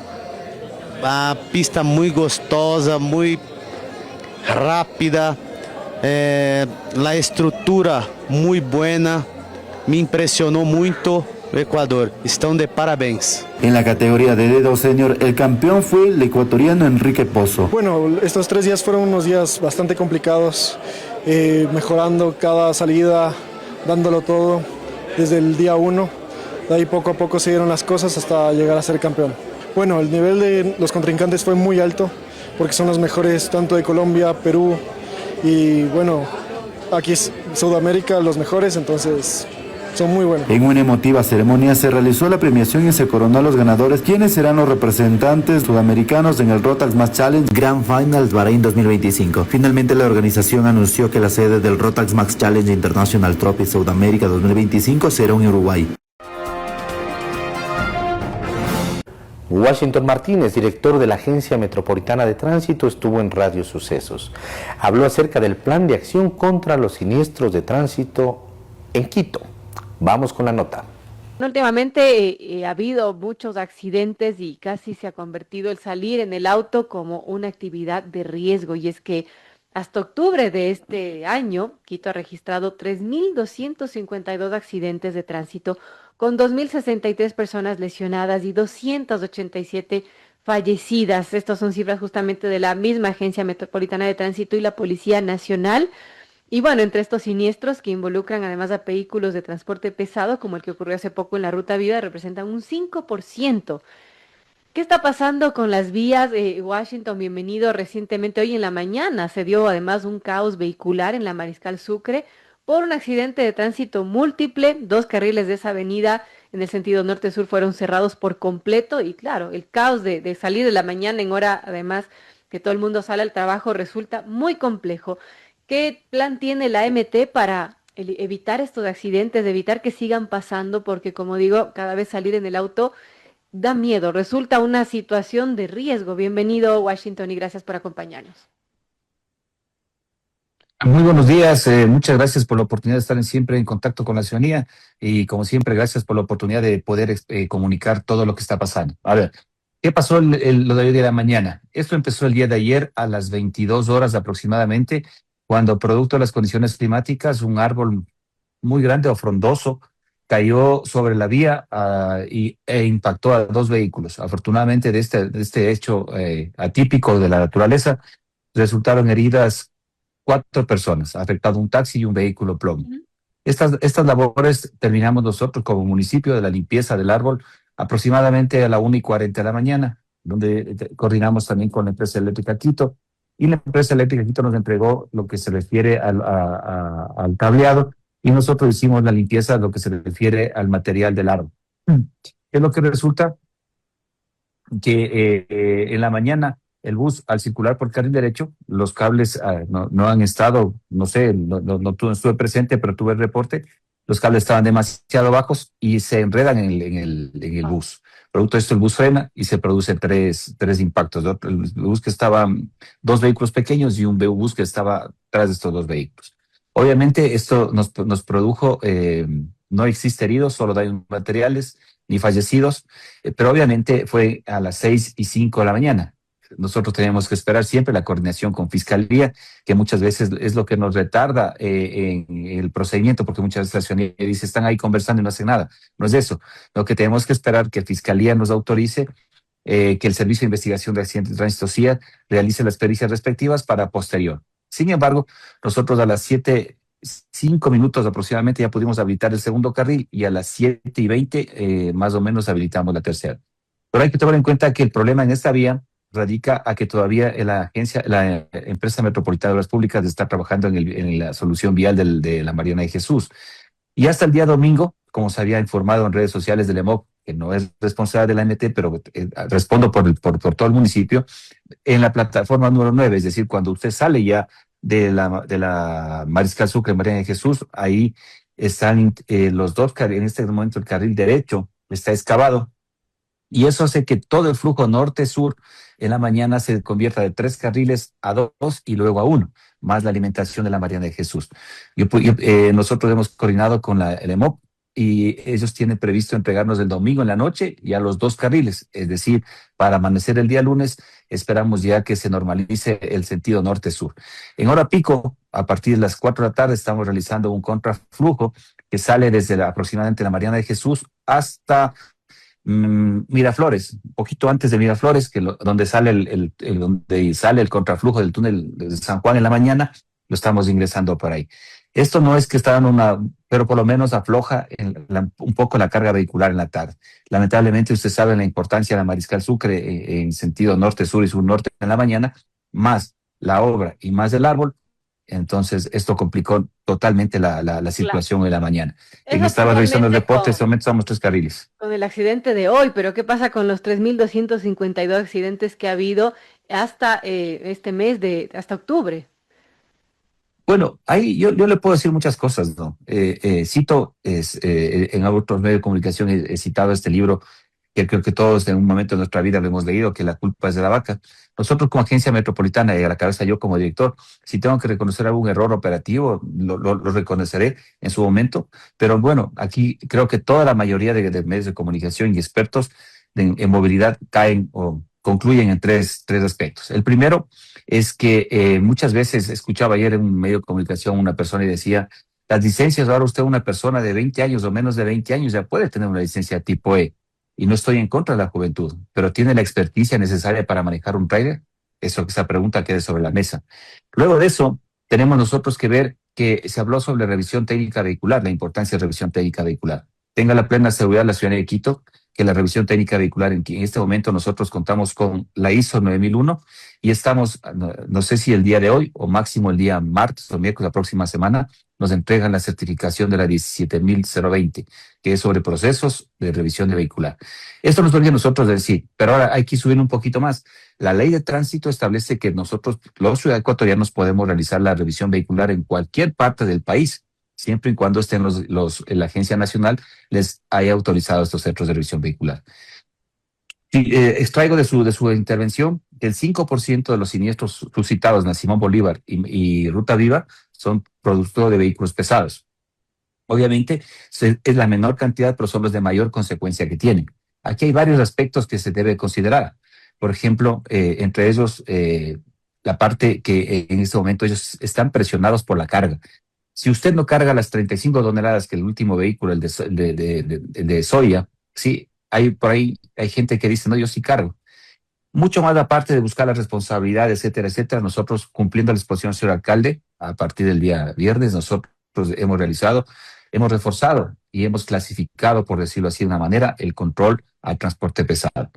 A pista muy gostosa, muy rápida. La estrutura muy buena. Me impresionó mucho o Ecuador. Están de parabéns. En la categoría de dedo senior, el campeón fue el ecuatoriano Enrique Pozo. Bueno, estos 3 días fueron unos días bastante complicados, mejorando cada salida, dándolo todo desde el día 1. De ahí poco a poco se dieron las cosas hasta llegar a ser campeón. Bueno, el nivel de los contrincantes fue muy alto, porque son los mejores tanto de Colombia, Perú, y bueno, aquí es Sudamérica los mejores, entonces son muy buenos. En una emotiva ceremonia se realizó la premiación y se coronó a los ganadores, quienes serán los representantes sudamericanos en el Rotax Max Challenge Grand Finals Bahrein 2025. Finalmente, la organización anunció que la sede del Rotax Max Challenge International Trophy Sudamérica 2025 será en Uruguay. Washington Martínez, director de la Agencia Metropolitana de Tránsito, estuvo en Radio Sucesos. Habló acerca del plan de acción contra los siniestros de tránsito en Quito. Vamos con la nota. Últimamente ha habido muchos accidentes y casi se ha convertido el salir en el auto como una actividad de riesgo. Y es que hasta octubre de este año, Quito ha registrado 3.252 accidentes de tránsito, con 2.063 personas lesionadas y 287 fallecidas. Estas son cifras justamente de la misma Agencia Metropolitana de Tránsito y la Policía Nacional. Y bueno, entre estos siniestros que involucran además a vehículos de transporte pesado, como el que ocurrió hace poco en la Ruta Vida, representan un 5%. ¿Qué está pasando con las vías? Washington, bienvenido. Recientemente, hoy en la mañana, se dio además un caos vehicular en la Mariscal Sucre por un accidente de tránsito múltiple. 2 carriles de esa avenida en el sentido norte-sur fueron cerrados por completo y claro, el caos de salir de la mañana en hora, además, que todo el mundo sale al trabajo, resulta muy complejo. ¿Qué plan tiene la MT para evitar estos accidentes, evitar que sigan pasando? Porque, como digo, cada vez salir en el auto da miedo, resulta una situación de riesgo. Bienvenido, Washington, y gracias por acompañarnos. Muy buenos días, muchas gracias por la oportunidad de estar siempre en contacto con la ciudadanía y como siempre gracias por la oportunidad de poder comunicar todo lo que está pasando. A ver, ¿qué pasó lo de hoy de la mañana? Esto empezó el día de ayer a las 22 horas aproximadamente, cuando producto de las condiciones climáticas un muy grande o frondoso cayó sobre la vía e impactó a 2 vehículos. Afortunadamente de este hecho atípico de la naturaleza resultaron heridas 4 personas, afectado un taxi y un vehículo plomo. Estas labores terminamos nosotros como municipio de la limpieza del árbol aproximadamente a la 1:40 de la mañana, donde coordinamos también con la empresa eléctrica Quito, y la empresa eléctrica Quito nos entregó lo que se refiere al cableado y nosotros hicimos la limpieza de lo que se refiere al material del árbol. ¿Qué es lo que resulta? Que en la mañana el bus, al circular por carril derecho, los cables no han estado, no sé, no estuve presente, pero tuve el reporte, los cables estaban demasiado bajos y se enredan en el bus. Producto de esto, el bus frena y se producen tres impactos. El bus que estaba, 2 vehículos pequeños y un bus que estaba tras de estos 2 vehículos. Obviamente esto nos produjo, no existe heridos, solo daños materiales ni fallecidos, pero obviamente fue a las 6:05 de la mañana. Nosotros tenemos que esperar siempre la coordinación con Fiscalía, que muchas veces es lo que nos retarda en el procedimiento, porque muchas veces la ciudadanía dice, están ahí conversando y no hacen nada. No es eso. Lo que tenemos que esperar que Fiscalía nos autorice, que el Servicio de Investigación de Accidentes de Tránsito CIA realice las pericias respectivas para posterior. Sin embargo, nosotros a las 7 5 minutos aproximadamente ya pudimos habilitar el segundo carril y a las 7:20 más o menos habilitamos la tercera. Pero hay que tomar en cuenta que el problema en esta vía radica a que todavía la empresa metropolitana de obras públicas está trabajando en la solución vial de la Mariana de Jesús. Y hasta el día domingo, como se había informado en redes sociales del EMOC, que no es responsable de la ANT, pero respondo por todo el municipio, en la plataforma número 9, es decir, cuando usted sale ya de la Mariscal Sucre, Mariana de Jesús, ahí están los dos carriles. En este momento el carril derecho está excavado, y eso hace que todo el flujo norte-sur en la mañana se convierta de 3 carriles a 2 y luego a 1, más la alimentación de la Mariana de Jesús. Nosotros hemos coordinado con el EMOC y ellos tienen previsto entregarnos el domingo en la noche ya los 2 carriles, es decir, para amanecer el día lunes esperamos ya que se normalice el sentido norte-sur. En hora pico, a partir de las 4 de la tarde, estamos realizando un contraflujo que sale desde aproximadamente la Mariana de Jesús hasta Miraflores, un poquito antes de Miraflores, donde sale el contraflujo del túnel de San Juan en la mañana, lo estamos ingresando por ahí. Esto no es que está dando pero por lo menos afloja un poco la carga vehicular en la tarde. Lamentablemente usted sabe la importancia de la Mariscal Sucre en sentido norte-sur y sur-norte en la mañana, más la obra y más el árbol. Entonces, esto complicó totalmente la circulación de la mañana. Estaba revisando el reporte, en este momento estamos 3 carriles. Con el accidente de hoy, pero ¿qué pasa con los 3.252 accidentes que ha habido hasta este mes, hasta octubre? Bueno, ahí yo le puedo decir muchas cosas, ¿no? Cito, en otros medios de comunicación he citado este libro que creo que todos en un momento de nuestra vida lo hemos leído, que la culpa es de la vaca. Nosotros como agencia metropolitana y a la cabeza yo como director, si tengo que reconocer algún error operativo, lo reconoceré en su momento. Pero bueno, aquí creo que toda la mayoría de medios de comunicación y expertos en movilidad caen o concluyen en tres aspectos. El primero es que muchas veces escuchaba ayer en un medio de comunicación una persona y decía, las licencias, ahora usted una persona de 20 años o menos de 20 años ya puede tener una licencia tipo E. Y no estoy en contra de la juventud, pero ¿tiene la experticia necesaria para manejar un tráiler? Esa pregunta quede sobre la mesa. Luego de eso, tenemos nosotros que ver que se habló sobre revisión técnica vehicular, la importancia de revisión técnica vehicular. Tenga la plena seguridad la ciudadanía de Quito que la revisión técnica vehicular en este momento nosotros contamos con la ISO 9001 y estamos, no sé si el día de hoy o máximo el día martes o miércoles la próxima semana, nos entregan la certificación de la 17020, que es sobre procesos de revisión de vehicular. Esto nos obliga a nosotros a decir, pero ahora hay que subir un poquito más. La ley de tránsito establece que nosotros, los ciudadanos ecuatorianos, podemos realizar la revisión vehicular en cualquier parte del país, siempre y cuando estén la Agencia Nacional les haya autorizado estos centros de revisión vehicular. Extraigo de su intervención que el 5% de los siniestros suscitados en Simón Bolívar y Ruta Viva son producto de vehículos pesados. Obviamente es la menor cantidad, pero son los de mayor consecuencia que tienen. Aquí hay varios aspectos que se debe considerar. Por ejemplo, entre ellos, la parte que en este momento ellos están presionados por la carga. Si usted no carga las 35 toneladas que el último vehículo, el de soya, sí, por ahí hay gente que dice, no, yo sí cargo. Mucho más aparte de buscar la responsabilidad, etcétera, etcétera, nosotros cumpliendo la exposición, señor alcalde, a partir del día viernes, nosotros hemos reforzado y hemos clasificado, por decirlo así de una manera, el control al transporte pesado.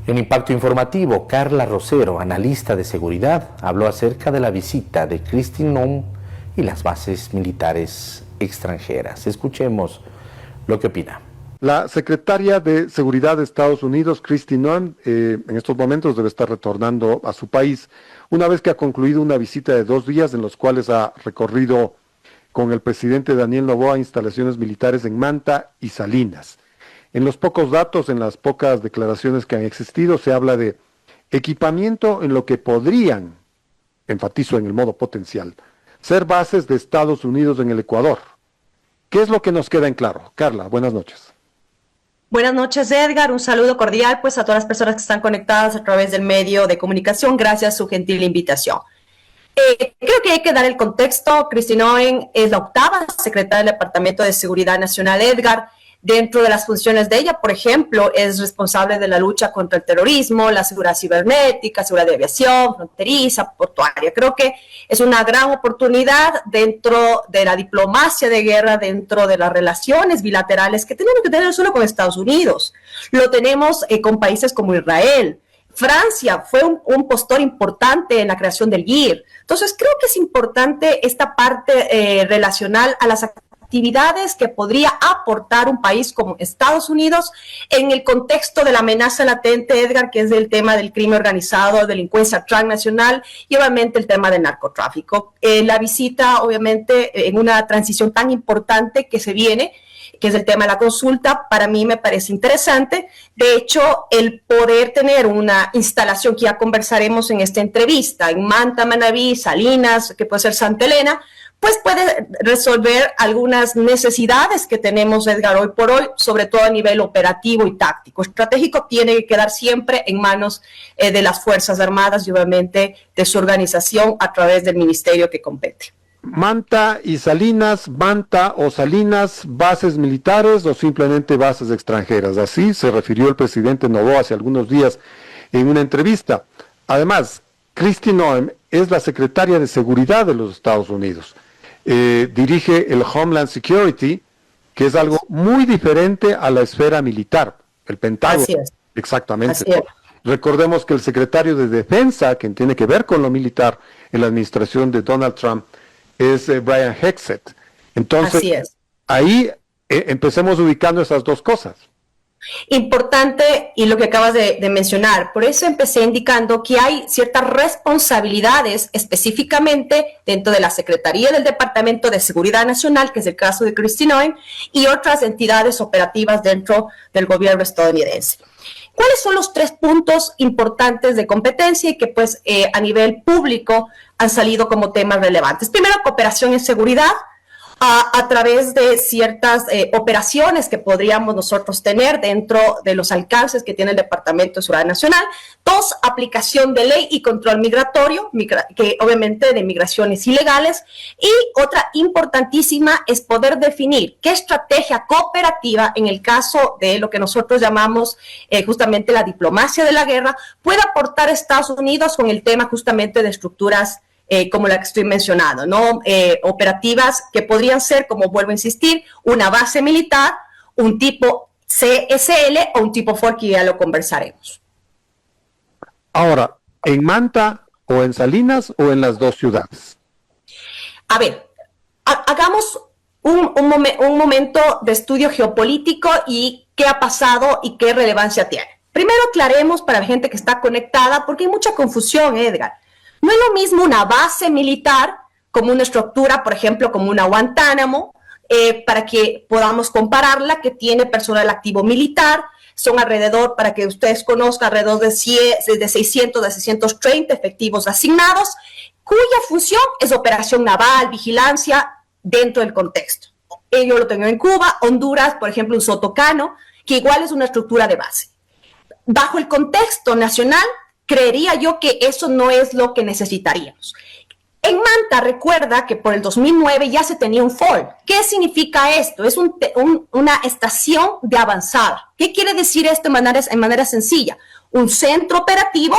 En Impacto Informativo, Carla Rosero, analista de seguridad, habló acerca de la visita de Kristi Noem y las bases militares extranjeras. Escuchemos lo que opina. La secretaria de Seguridad de Estados Unidos, Kristi Noem, en estos momentos debe estar retornando a su país, una vez que ha concluido una visita de 2 días en los cuales ha recorrido con el presidente Daniel Noboa instalaciones militares en Manta y Salinas. En los pocos datos, en las pocas declaraciones que han existido, se habla de equipamiento en lo que podrían, enfatizo en el modo potencial, ser bases de Estados Unidos en el Ecuador. ¿Qué es lo que nos queda en claro? Carla, buenas noches. Buenas noches, Edgar. Un saludo cordial pues a todas las personas que están conectadas a través del medio de comunicación. Gracias a su gentil invitación. Creo que hay que dar el contexto. Kristi Noem es la 8ª secretaria del Departamento de Seguridad Nacional, Edgar. dentro de las funciones de ella, por ejemplo, es responsable de la lucha contra el terrorismo, la seguridad cibernética, seguridad de aviación, fronteriza, portuaria. Creo que es una gran oportunidad dentro de la diplomacia de guerra, dentro de las relaciones bilaterales que tenemos que tener no solo con Estados Unidos, lo tenemos con países como Israel. Francia fue un postor importante en la creación del GIR. Entonces, creo que es importante esta parte relacional a las actividades que podría aportar un país como Estados Unidos en el contexto de la amenaza latente, Edgar, que es el tema del crimen organizado, delincuencia transnacional y obviamente el tema del narcotráfico. La visita, obviamente, en una transición tan importante que se viene, que es el tema de la consulta, para mí me parece interesante. De hecho, el poder tener una instalación que ya conversaremos en esta entrevista, en Manta, Manabí, Salinas, que puede ser Santa Elena, pues puede resolver algunas necesidades que tenemos, Edgar, hoy por hoy, sobre todo a nivel operativo y táctico. Estratégico tiene que quedar siempre en manos de las Fuerzas Armadas y obviamente de su organización a través del ministerio que compete. Manta y Salinas, Manta o Salinas, bases militares o simplemente bases extranjeras. Así se refirió el presidente Noboa hace algunos días en una entrevista. Además, Kristi Noem es la secretaria de Seguridad de los Estados Unidos. Dirige el Homeland Security, que es algo muy diferente a la esfera militar, el Pentágono. Así es. Exactamente. Así es. Recordemos que el secretario de Defensa, quien tiene que ver con lo militar en la administración de Donald Trump, es Brian Hexet. Entonces, Así es. Ahí empecemos ubicando esas dos cosas. Importante, y lo que acabas de mencionar, por eso empecé indicando que hay ciertas responsabilidades específicamente dentro de la Secretaría del Departamento de Seguridad Nacional, que es el caso de Kristi Noem, y otras entidades operativas dentro del gobierno estadounidense. ¿Cuáles son los 3 puntos importantes de competencia y que pues a nivel público han salido como temas relevantes? Primero, cooperación en seguridad, a través de ciertas operaciones que podríamos nosotros tener dentro de los alcances que tiene el Departamento de Seguridad Nacional. 2, aplicación de ley y control migratorio, que obviamente de migraciones ilegales. Y otra importantísima es poder definir qué estrategia cooperativa, en el caso de lo que nosotros llamamos justamente la diplomacia de la guerra, puede aportar a Estados Unidos con el tema justamente de estructuras como la que estoy mencionando, ¿no? Operativas que podrían ser, como vuelvo a insistir, una base militar, un tipo CSL o un tipo FOR, que ya lo conversaremos. Ahora, ¿en Manta o en Salinas o en las dos ciudades? A ver, hagamos un momento de estudio geopolítico y qué ha pasado y qué relevancia tiene. Primero aclaremos para la gente que está conectada, porque hay mucha confusión, Edgar. No es lo mismo una base militar como una estructura, por ejemplo, como una Guantánamo, para que podamos compararla, que tiene personal activo militar, son alrededor, para que ustedes conozcan, alrededor de 600 a 630 efectivos asignados, cuya función es operación naval, vigilancia dentro del contexto. Yo lo tengo en Cuba, Honduras, por ejemplo, un Sotocano, que igual es una estructura de base. Bajo el contexto nacional, creería yo que eso no es lo que necesitaríamos. En Manta, recuerda que por el 2009 ya se tenía un FOR. ¿Qué significa esto? Es una estación de avanzada. ¿Qué quiere decir esto en manera sencilla? Un centro operativo,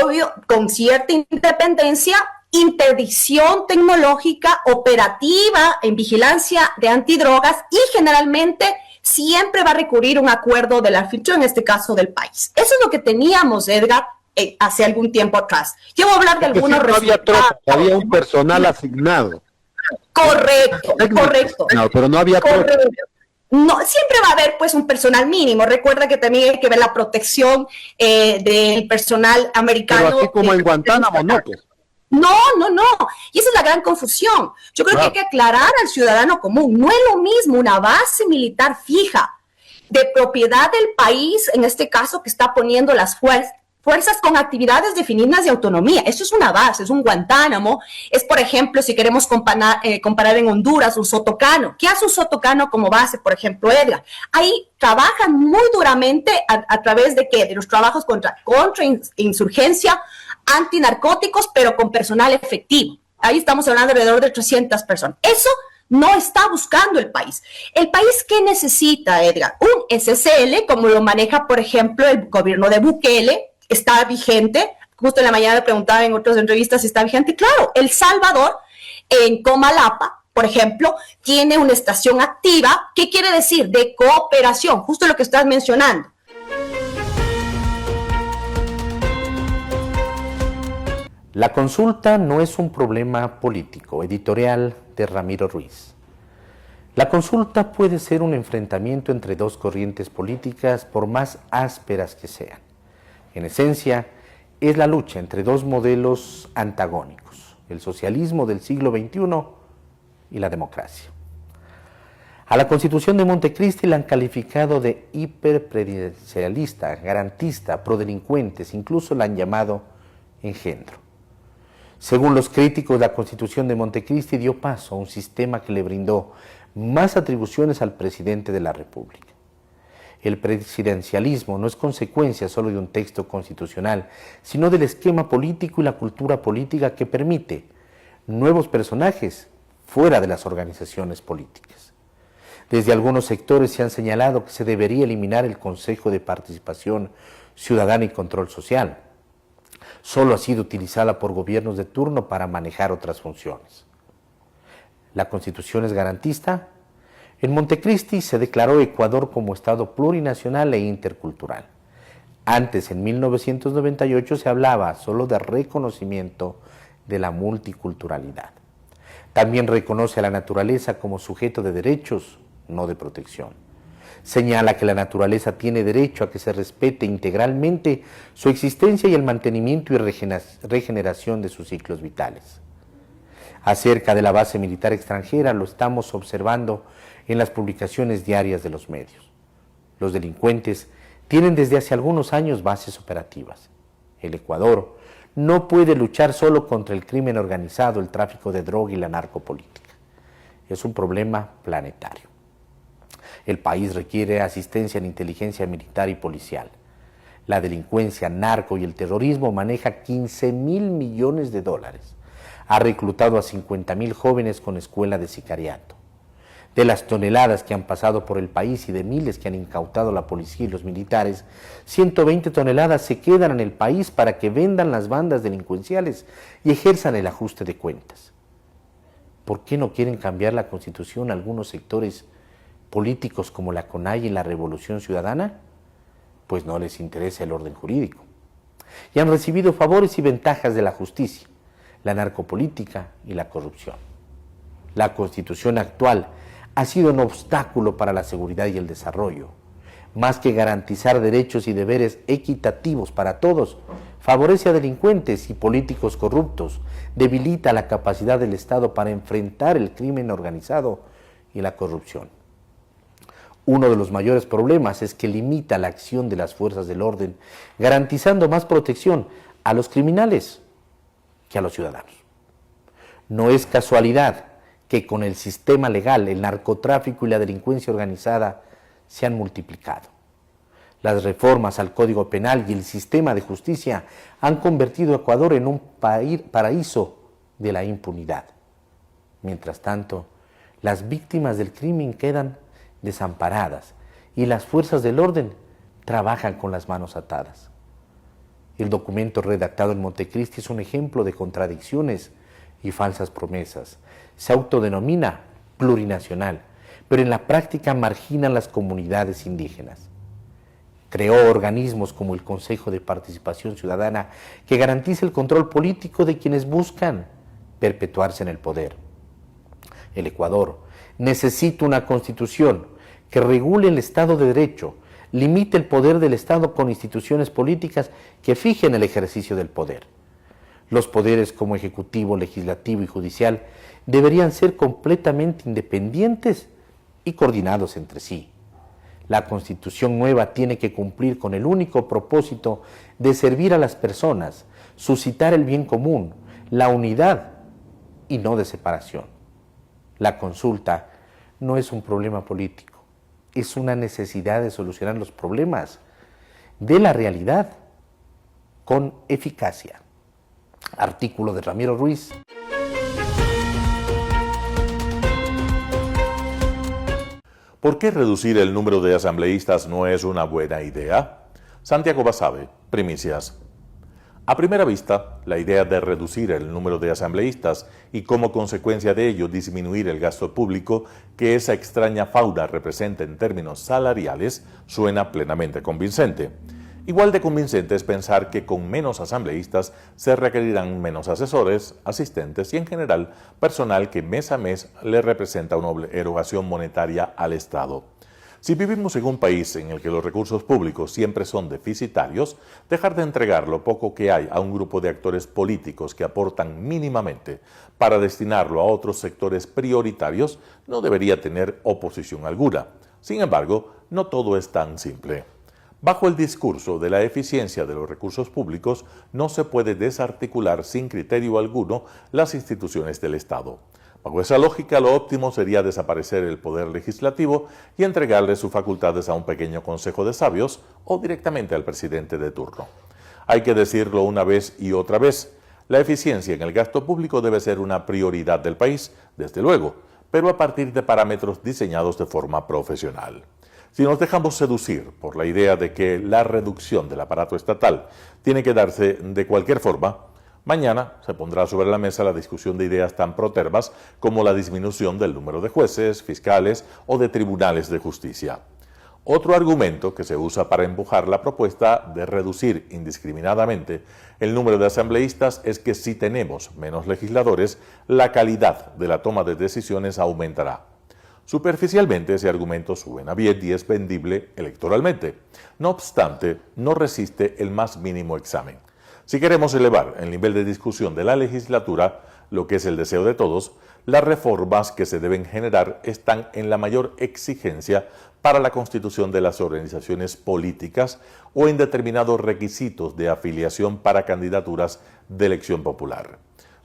obvio, con cierta independencia, interdicción tecnológica, operativa en vigilancia de antidrogas y generalmente siempre va a recurrir a un acuerdo del anfitrión, en este caso del país. Eso es lo que teníamos, Edgar, hace algún tiempo atrás. Yo voy a hablar de algunos resultados. Había un personal asignado. Correcto. No, pero no había tropas. No, siempre va a haber pues un personal mínimo. Recuerda que también hay que ver la protección del personal americano. Pero así como en Guantánamo, no, pues. No. Y esa es la gran confusión. Yo creo que hay que aclarar al ciudadano común. No es lo mismo una base militar fija de propiedad del país, en este caso, que está poniendo las fuerzas con actividades definidas de autonomía. Eso es una base, es un Guantánamo. Es, por ejemplo, si queremos comparar en Honduras, un Sotocano. ¿Qué hace un Sotocano como base, por ejemplo, Edgar? Ahí trabajan muy duramente a través de ¿qué? De los trabajos contra insurgencia, antinarcóticos, pero con personal efectivo. Ahí estamos hablando de alrededor de 300 personas. Eso no está buscando el país. ¿El país qué necesita, Edgar? Un SCL, como lo maneja, por ejemplo, el gobierno de Bukele, está vigente. Justo en la mañana le preguntaba en otras entrevistas si está vigente. Claro, El Salvador, en Comalapa, por ejemplo, tiene una estación activa. ¿Qué quiere decir? De cooperación, justo lo que estás mencionando. La consulta no es un problema político, editorial de Ramiro Ruiz. La consulta puede ser un enfrentamiento entre dos corrientes políticas, por más ásperas que sean. En esencia, es la lucha entre dos modelos antagónicos, el socialismo del siglo XXI y la democracia. A la Constitución de Montecristi la han calificado de hiperpresidencialista, garantista, prodelincuentes, incluso la han llamado engendro. Según los críticos, la Constitución de Montecristi dio paso a un sistema que le brindó más atribuciones al presidente de la República. El presidencialismo no es consecuencia solo de un texto constitucional, sino del esquema político y la cultura política que permite nuevos personajes fuera de las organizaciones políticas. Desde algunos sectores se han señalado que se debería eliminar el Consejo de Participación Ciudadana y Control Social. Solo ha sido utilizada por gobiernos de turno para manejar otras funciones. ¿La Constitución es garantista? En Montecristi se declaró Ecuador como Estado plurinacional e intercultural. Antes, en 1998, se hablaba solo de reconocimiento de la multiculturalidad. También reconoce a la naturaleza como sujeto de derechos, no de protección. Señala que la naturaleza tiene derecho a que se respete integralmente su existencia y el mantenimiento y regeneración de sus ciclos vitales. Acerca de la base militar extranjera lo estamos observando en las publicaciones diarias de los medios. Los delincuentes tienen desde hace algunos años bases operativas. El Ecuador no puede luchar solo contra el crimen organizado, el tráfico de droga y la narcopolítica. Es un problema planetario. El país requiere asistencia en inteligencia militar y policial. La delincuencia, narco y el terrorismo maneja 15.000 millones de dólares. Ha reclutado a 50.000 jóvenes con escuela de sicariato. De las toneladas que han pasado por el país y de miles que han incautado la policía y los militares, 120 toneladas se quedan en el país para que vendan las bandas delincuenciales y ejerzan el ajuste de cuentas. ¿Por qué no quieren cambiar la Constitución algunos sectores políticos como la CONAIE y la Revolución Ciudadana? Pues no les interesa el orden jurídico. Y han recibido favores y ventajas de la justicia, la narcopolítica y la corrupción. La Constitución actual ha sido un obstáculo para la seguridad y el desarrollo. Más que garantizar derechos y deberes equitativos para todos, favorece a delincuentes y políticos corruptos, debilita la capacidad del Estado para enfrentar el crimen organizado y la corrupción. Uno de los mayores problemas es que limita la acción de las fuerzas del orden, garantizando más protección a los criminales que a los ciudadanos. No es casualidad que con el sistema legal, el narcotráfico y la delincuencia organizada se han multiplicado. Las reformas al Código Penal y el sistema de justicia han convertido a Ecuador en un paraíso de la impunidad. Mientras tanto, las víctimas del crimen quedan desamparadas y las fuerzas del orden trabajan con las manos atadas. El documento redactado en Montecristi es un ejemplo de contradicciones y falsas promesas. Se autodenomina plurinacional, pero en la práctica margina las comunidades indígenas. Creó organismos como el Consejo de Participación Ciudadana que garantiza el control político de quienes buscan perpetuarse en el poder. El Ecuador necesita una constitución que regule el Estado de Derecho, limite el poder del Estado con instituciones políticas que fijen el ejercicio del poder. Los poderes como ejecutivo, legislativo y judicial deberían ser completamente independientes y coordinados entre sí. La Constitución nueva tiene que cumplir con el único propósito de servir a las personas, suscitar el bien común, la unidad y no de separación. La consulta no es un problema político, es una necesidad de solucionar los problemas de la realidad con eficacia. Artículo de Ramiro Ruiz. ¿Por qué reducir el número de asambleístas no es una buena idea? Santiago Basabe, Primicias. A primera vista, la idea de reducir el número de asambleístas y como consecuencia de ello disminuir el gasto público que esa extraña fauna representa en términos salariales suena plenamente convincente. Igual de convincente es pensar que con menos asambleístas se requerirán menos asesores, asistentes y en general personal que mes a mes le representa una erogación monetaria al Estado. Si vivimos en un país en el que los recursos públicos siempre son deficitarios, dejar de entregar lo poco que hay a un grupo de actores políticos que aportan mínimamente para destinarlo a otros sectores prioritarios no debería tener oposición alguna. Sin embargo, no todo es tan simple. Bajo el discurso de la eficiencia de los recursos públicos, no se puede desarticular sin criterio alguno las instituciones del Estado. Bajo esa lógica, lo óptimo sería desaparecer el poder legislativo y entregarle sus facultades a un pequeño consejo de sabios o directamente al presidente de turno. Hay que decirlo una vez y otra vez, la eficiencia en el gasto público debe ser una prioridad del país, desde luego, pero a partir de parámetros diseñados de forma profesional. Si nos dejamos seducir por la idea de que la reducción del aparato estatal tiene que darse de cualquier forma, mañana se pondrá sobre la mesa la discusión de ideas tan protervas como la disminución del número de jueces, fiscales o de tribunales de justicia. Otro argumento que se usa para empujar la propuesta de reducir indiscriminadamente el número de asambleístas es que si tenemos menos legisladores, la calidad de la toma de decisiones aumentará. Superficialmente ese argumento suena bien y es vendible electoralmente. No obstante, no resiste el más mínimo examen. Si queremos elevar el nivel de discusión de la legislatura, lo que es el deseo de todos, las reformas que se deben generar están en la mayor exigencia para la constitución de las organizaciones políticas o en determinados requisitos de afiliación para candidaturas de elección popular.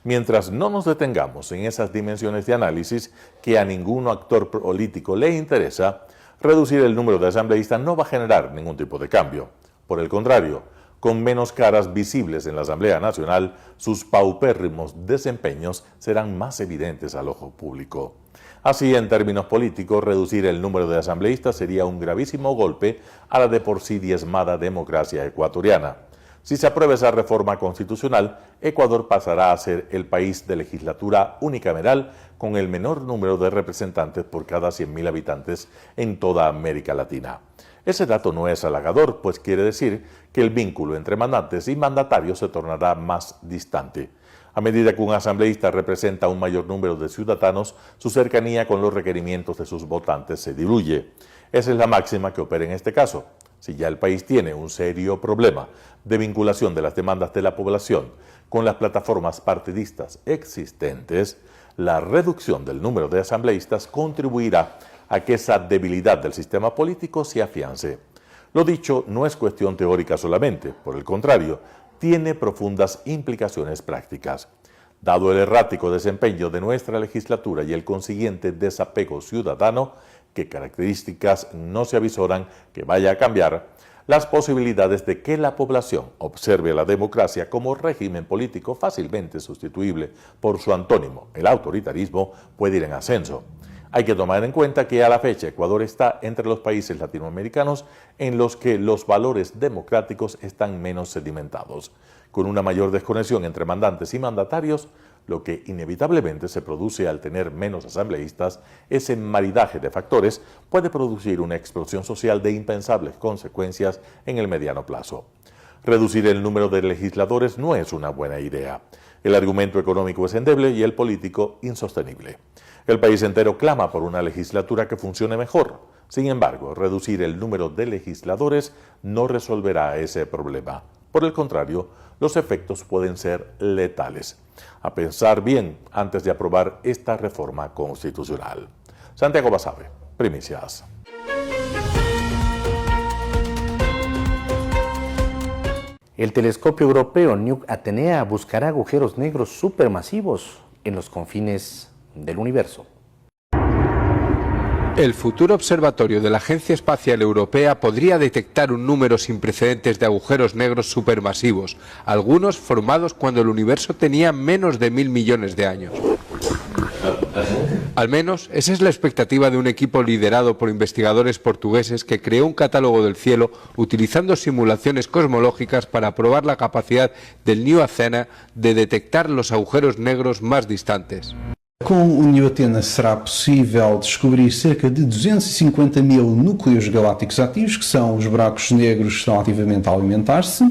Mientras no nos detengamos en esas dimensiones de análisis que a ningún actor político le interesa, reducir el número de asambleístas no va a generar ningún tipo de cambio. Por el contrario, con menos caras visibles en la Asamblea Nacional, sus paupérrimos desempeños serán más evidentes al ojo público. Así, en términos políticos, reducir el número de asambleístas sería un gravísimo golpe a la de por sí diezmada democracia ecuatoriana. Si se aprueba esa reforma constitucional, Ecuador pasará a ser el país de legislatura unicameral con el menor número de representantes por cada 100.000 habitantes en toda América Latina. Ese dato no es halagador, pues quiere decir que el vínculo entre mandantes y mandatarios se tornará más distante. A medida que un asambleísta representa un mayor número de ciudadanos, su cercanía con los requerimientos de sus votantes se diluye. Esa es la máxima que opera en este caso. Si ya el país tiene un serio problema de vinculación de las demandas de la población con las plataformas partidistas existentes, la reducción del número de asambleístas contribuirá a que esa debilidad del sistema político se afiance. Lo dicho no es cuestión teórica solamente, por el contrario, tiene profundas implicaciones prácticas. Dado el errático desempeño de nuestra legislatura y el consiguiente desapego ciudadano, ¿qué características no se avisoran que vaya a cambiar? Las posibilidades de que la población observe a la democracia como régimen político fácilmente sustituible por su antónimo, el autoritarismo, puede ir en ascenso. Hay que tomar en cuenta que a la fecha Ecuador está entre los países latinoamericanos en los que los valores democráticos están menos sedimentados. Con una mayor desconexión entre mandantes y mandatarios, lo que inevitablemente se produce al tener menos asambleístas, ese maridaje de factores puede producir una explosión social de impensables consecuencias en el mediano plazo. Reducir el número de legisladores no es una buena idea. El argumento económico es endeble y el político insostenible. El país entero clama por una legislatura que funcione mejor. Sin embargo, reducir el número de legisladores no resolverá ese problema. Por el contrario, los efectos pueden ser letales. A pensar bien antes de aprobar esta reforma constitucional. Santiago Basabe, Primicias. El telescopio europeo New Atenea buscará agujeros negros supermasivos en los confines del universo. El futuro observatorio de la Agencia Espacial Europea podría detectar un número sin precedentes de agujeros negros supermasivos, algunos formados cuando el universo tenía menos de 1.000 millones de años. Al menos esa es la expectativa de un equipo liderado por investigadores portugueses que creó un catálogo del cielo utilizando simulaciones cosmológicas para probar la capacidad del New Athena de detectar los agujeros negros más distantes. Com o New Athena será possível descobrir cerca de 250.000 núcleos galácticos ativos, que são os buracos negros que estão ativamente a alimentar-se,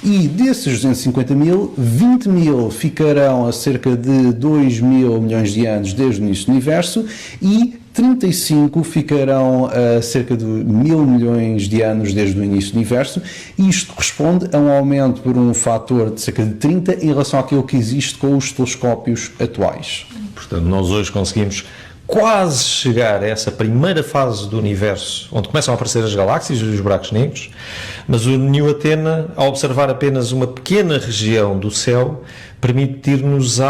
e desses 250.000, 20.000 ficarão a cerca de 2.000 milhões de anos desde o início do universo e 35 ficarão a cerca de 1.000 milhões de anos desde o início do universo, e isto corresponde a um aumento por um fator de cerca de 30 em relação àquilo que existe com os telescópios atuais. Portanto, nós hoje conseguimos quase chegar a essa primeira fase do universo, onde começam a aparecer as galáxias e os buracos negros, mas o New Athena, ao observar apenas uma pequena região do céu, permitir-nos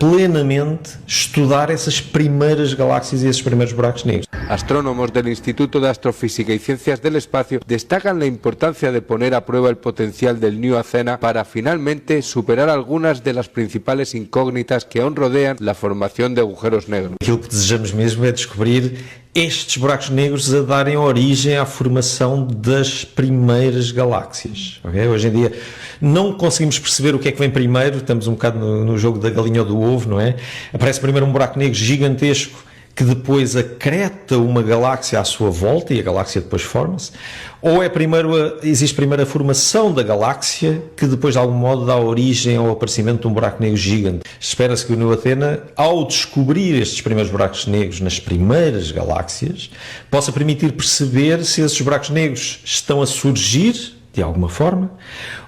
plenamente estudar essas primeiras galáxias y esos primeros buracos negros. Astrónomos del Instituto de Astrofísica y Ciencias del Espacio destacan la importancia de poner a prueba el potencial del New Athena para finalmente superar algunas de las principales incógnitas que aún rodean la formación de agujeros negros. Aquilo que desejamos mesmo é descobrir estes buracos negros a darem origem à formação das primeiras galáxias. Okay? Hoje em dia não conseguimos perceber o que é que vem primeiro, estamos um bocado no jogo da galinha ou do ovo, não é? Aparece primeiro um buraco negro gigantesco que depois acreta uma galáxia à sua volta e a galáxia depois forma-se, ou existe primeiro a formação da galáxia que depois de algum modo dá origem ao aparecimento de um buraco negro gigante. Espera-se que o New Athena, ao descobrir estes primeiros buracos negros nas primeiras galáxias, possa permitir perceber se esses buracos negros estão a surgir de alguma forma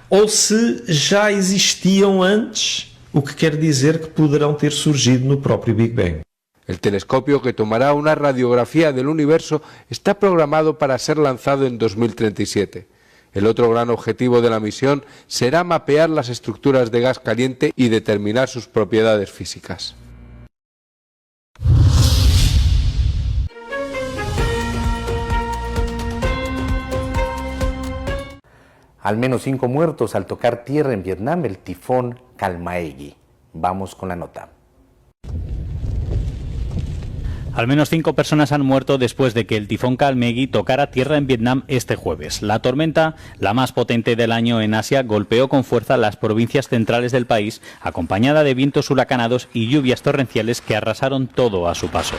ou se já existiam antes, o que quer dizer que poderão ter surgido no próprio Big Bang. El telescopio, que tomará una radiografía del universo, está programado para ser lanzado en 2037. El otro gran objetivo de la misión será mapear las estructuras de gas caliente y determinar sus propiedades físicas. Al menos 5 muertos al tocar tierra en Vietnam el tifón Kalmaegi. Vamos con la nota. Al menos 5 personas han muerto después de que el tifón Kalmaegi tocara tierra en Vietnam este jueves. La tormenta, la más potente del año en Asia, golpeó con fuerza las provincias centrales del país, acompañada de vientos huracanados y lluvias torrenciales que arrasaron todo a su paso.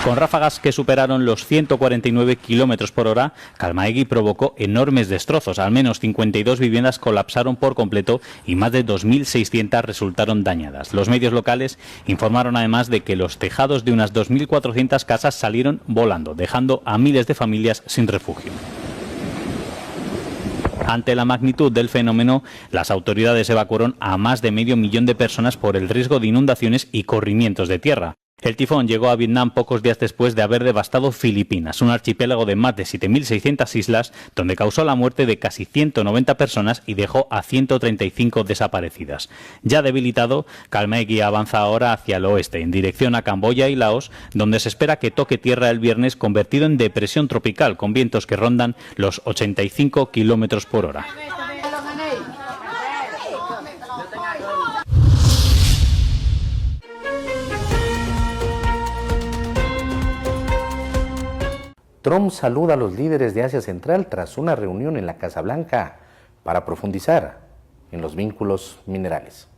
Con ráfagas que superaron los 149 kilómetros por hora, Kalmaegi provocó enormes destrozos. Al menos 52 viviendas colapsaron por completo y más de 2.600 resultaron dañadas. Los medios locales informaron además de que los tejados de unas 2.400 casas salieron volando, dejando a miles de familias sin refugio. Ante la magnitud del fenómeno, las autoridades evacuaron a más de medio millón de personas por el riesgo de inundaciones y corrimientos de tierra. El tifón llegó a Vietnam pocos días después de haber devastado Filipinas, un archipiélago de más de 7.600 islas, donde causó la muerte de casi 190 personas y dejó a 135 desaparecidas. Ya debilitado, Kalmaegi avanza ahora hacia el oeste, en dirección a Camboya y Laos, donde se espera que toque tierra el viernes, convertido en depresión tropical, con vientos que rondan los 85 kilómetros por hora. Trump saluda a los líderes de Asia Central tras una reunión en la Casa Blanca para profundizar en los vínculos minerales.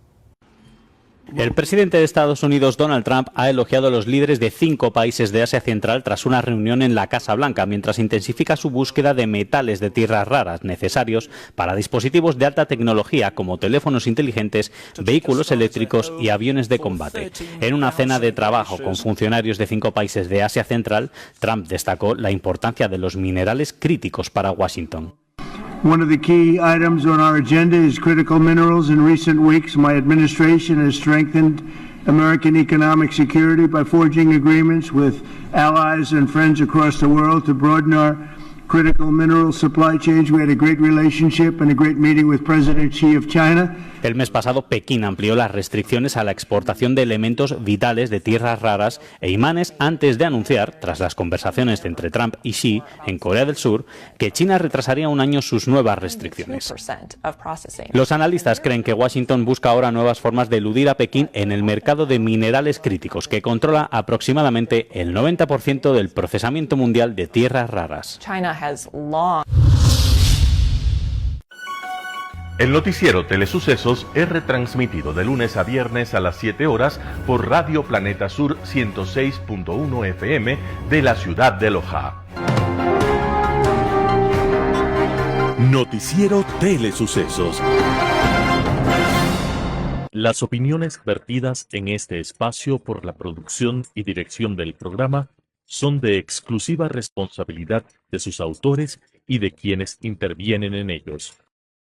El presidente de Estados Unidos, Donald Trump, ha elogiado a los líderes de 5 países de Asia Central tras una reunión en la Casa Blanca, mientras intensifica su búsqueda de metales de tierras raras necesarios para dispositivos de alta tecnología como teléfonos inteligentes, vehículos eléctricos y aviones de combate. En una cena de trabajo con funcionarios de 5 países de Asia Central, Trump destacó la importancia de los minerales críticos para Washington. One of the key items on our agenda is critical minerals. In recent weeks, my administration has strengthened American economic security by forging agreements with allies and friends across the world to broaden our critical mineral supply chains. We had a great relationship and a great meeting with President Xi of China. El mes pasado, Pekín amplió las restricciones a la exportación de elementos vitales de tierras raras e imanes antes de anunciar, tras las conversaciones entre Trump y Xi en Corea del Sur, que China retrasaría un año sus nuevas restricciones. Los analistas creen que Washington busca ahora nuevas formas de eludir a Pekín en el mercado de minerales críticos, que controla aproximadamente el 90% del procesamiento mundial de tierras raras. El noticiero Telesucesos es retransmitido de lunes a viernes a las 7 horas por Radio Planeta Sur 106.1 FM de la ciudad de Loja. Noticiero Telesucesos. Las opiniones vertidas en este espacio por la producción y dirección del programa son de exclusiva responsabilidad de sus autores y de quienes intervienen en ellos.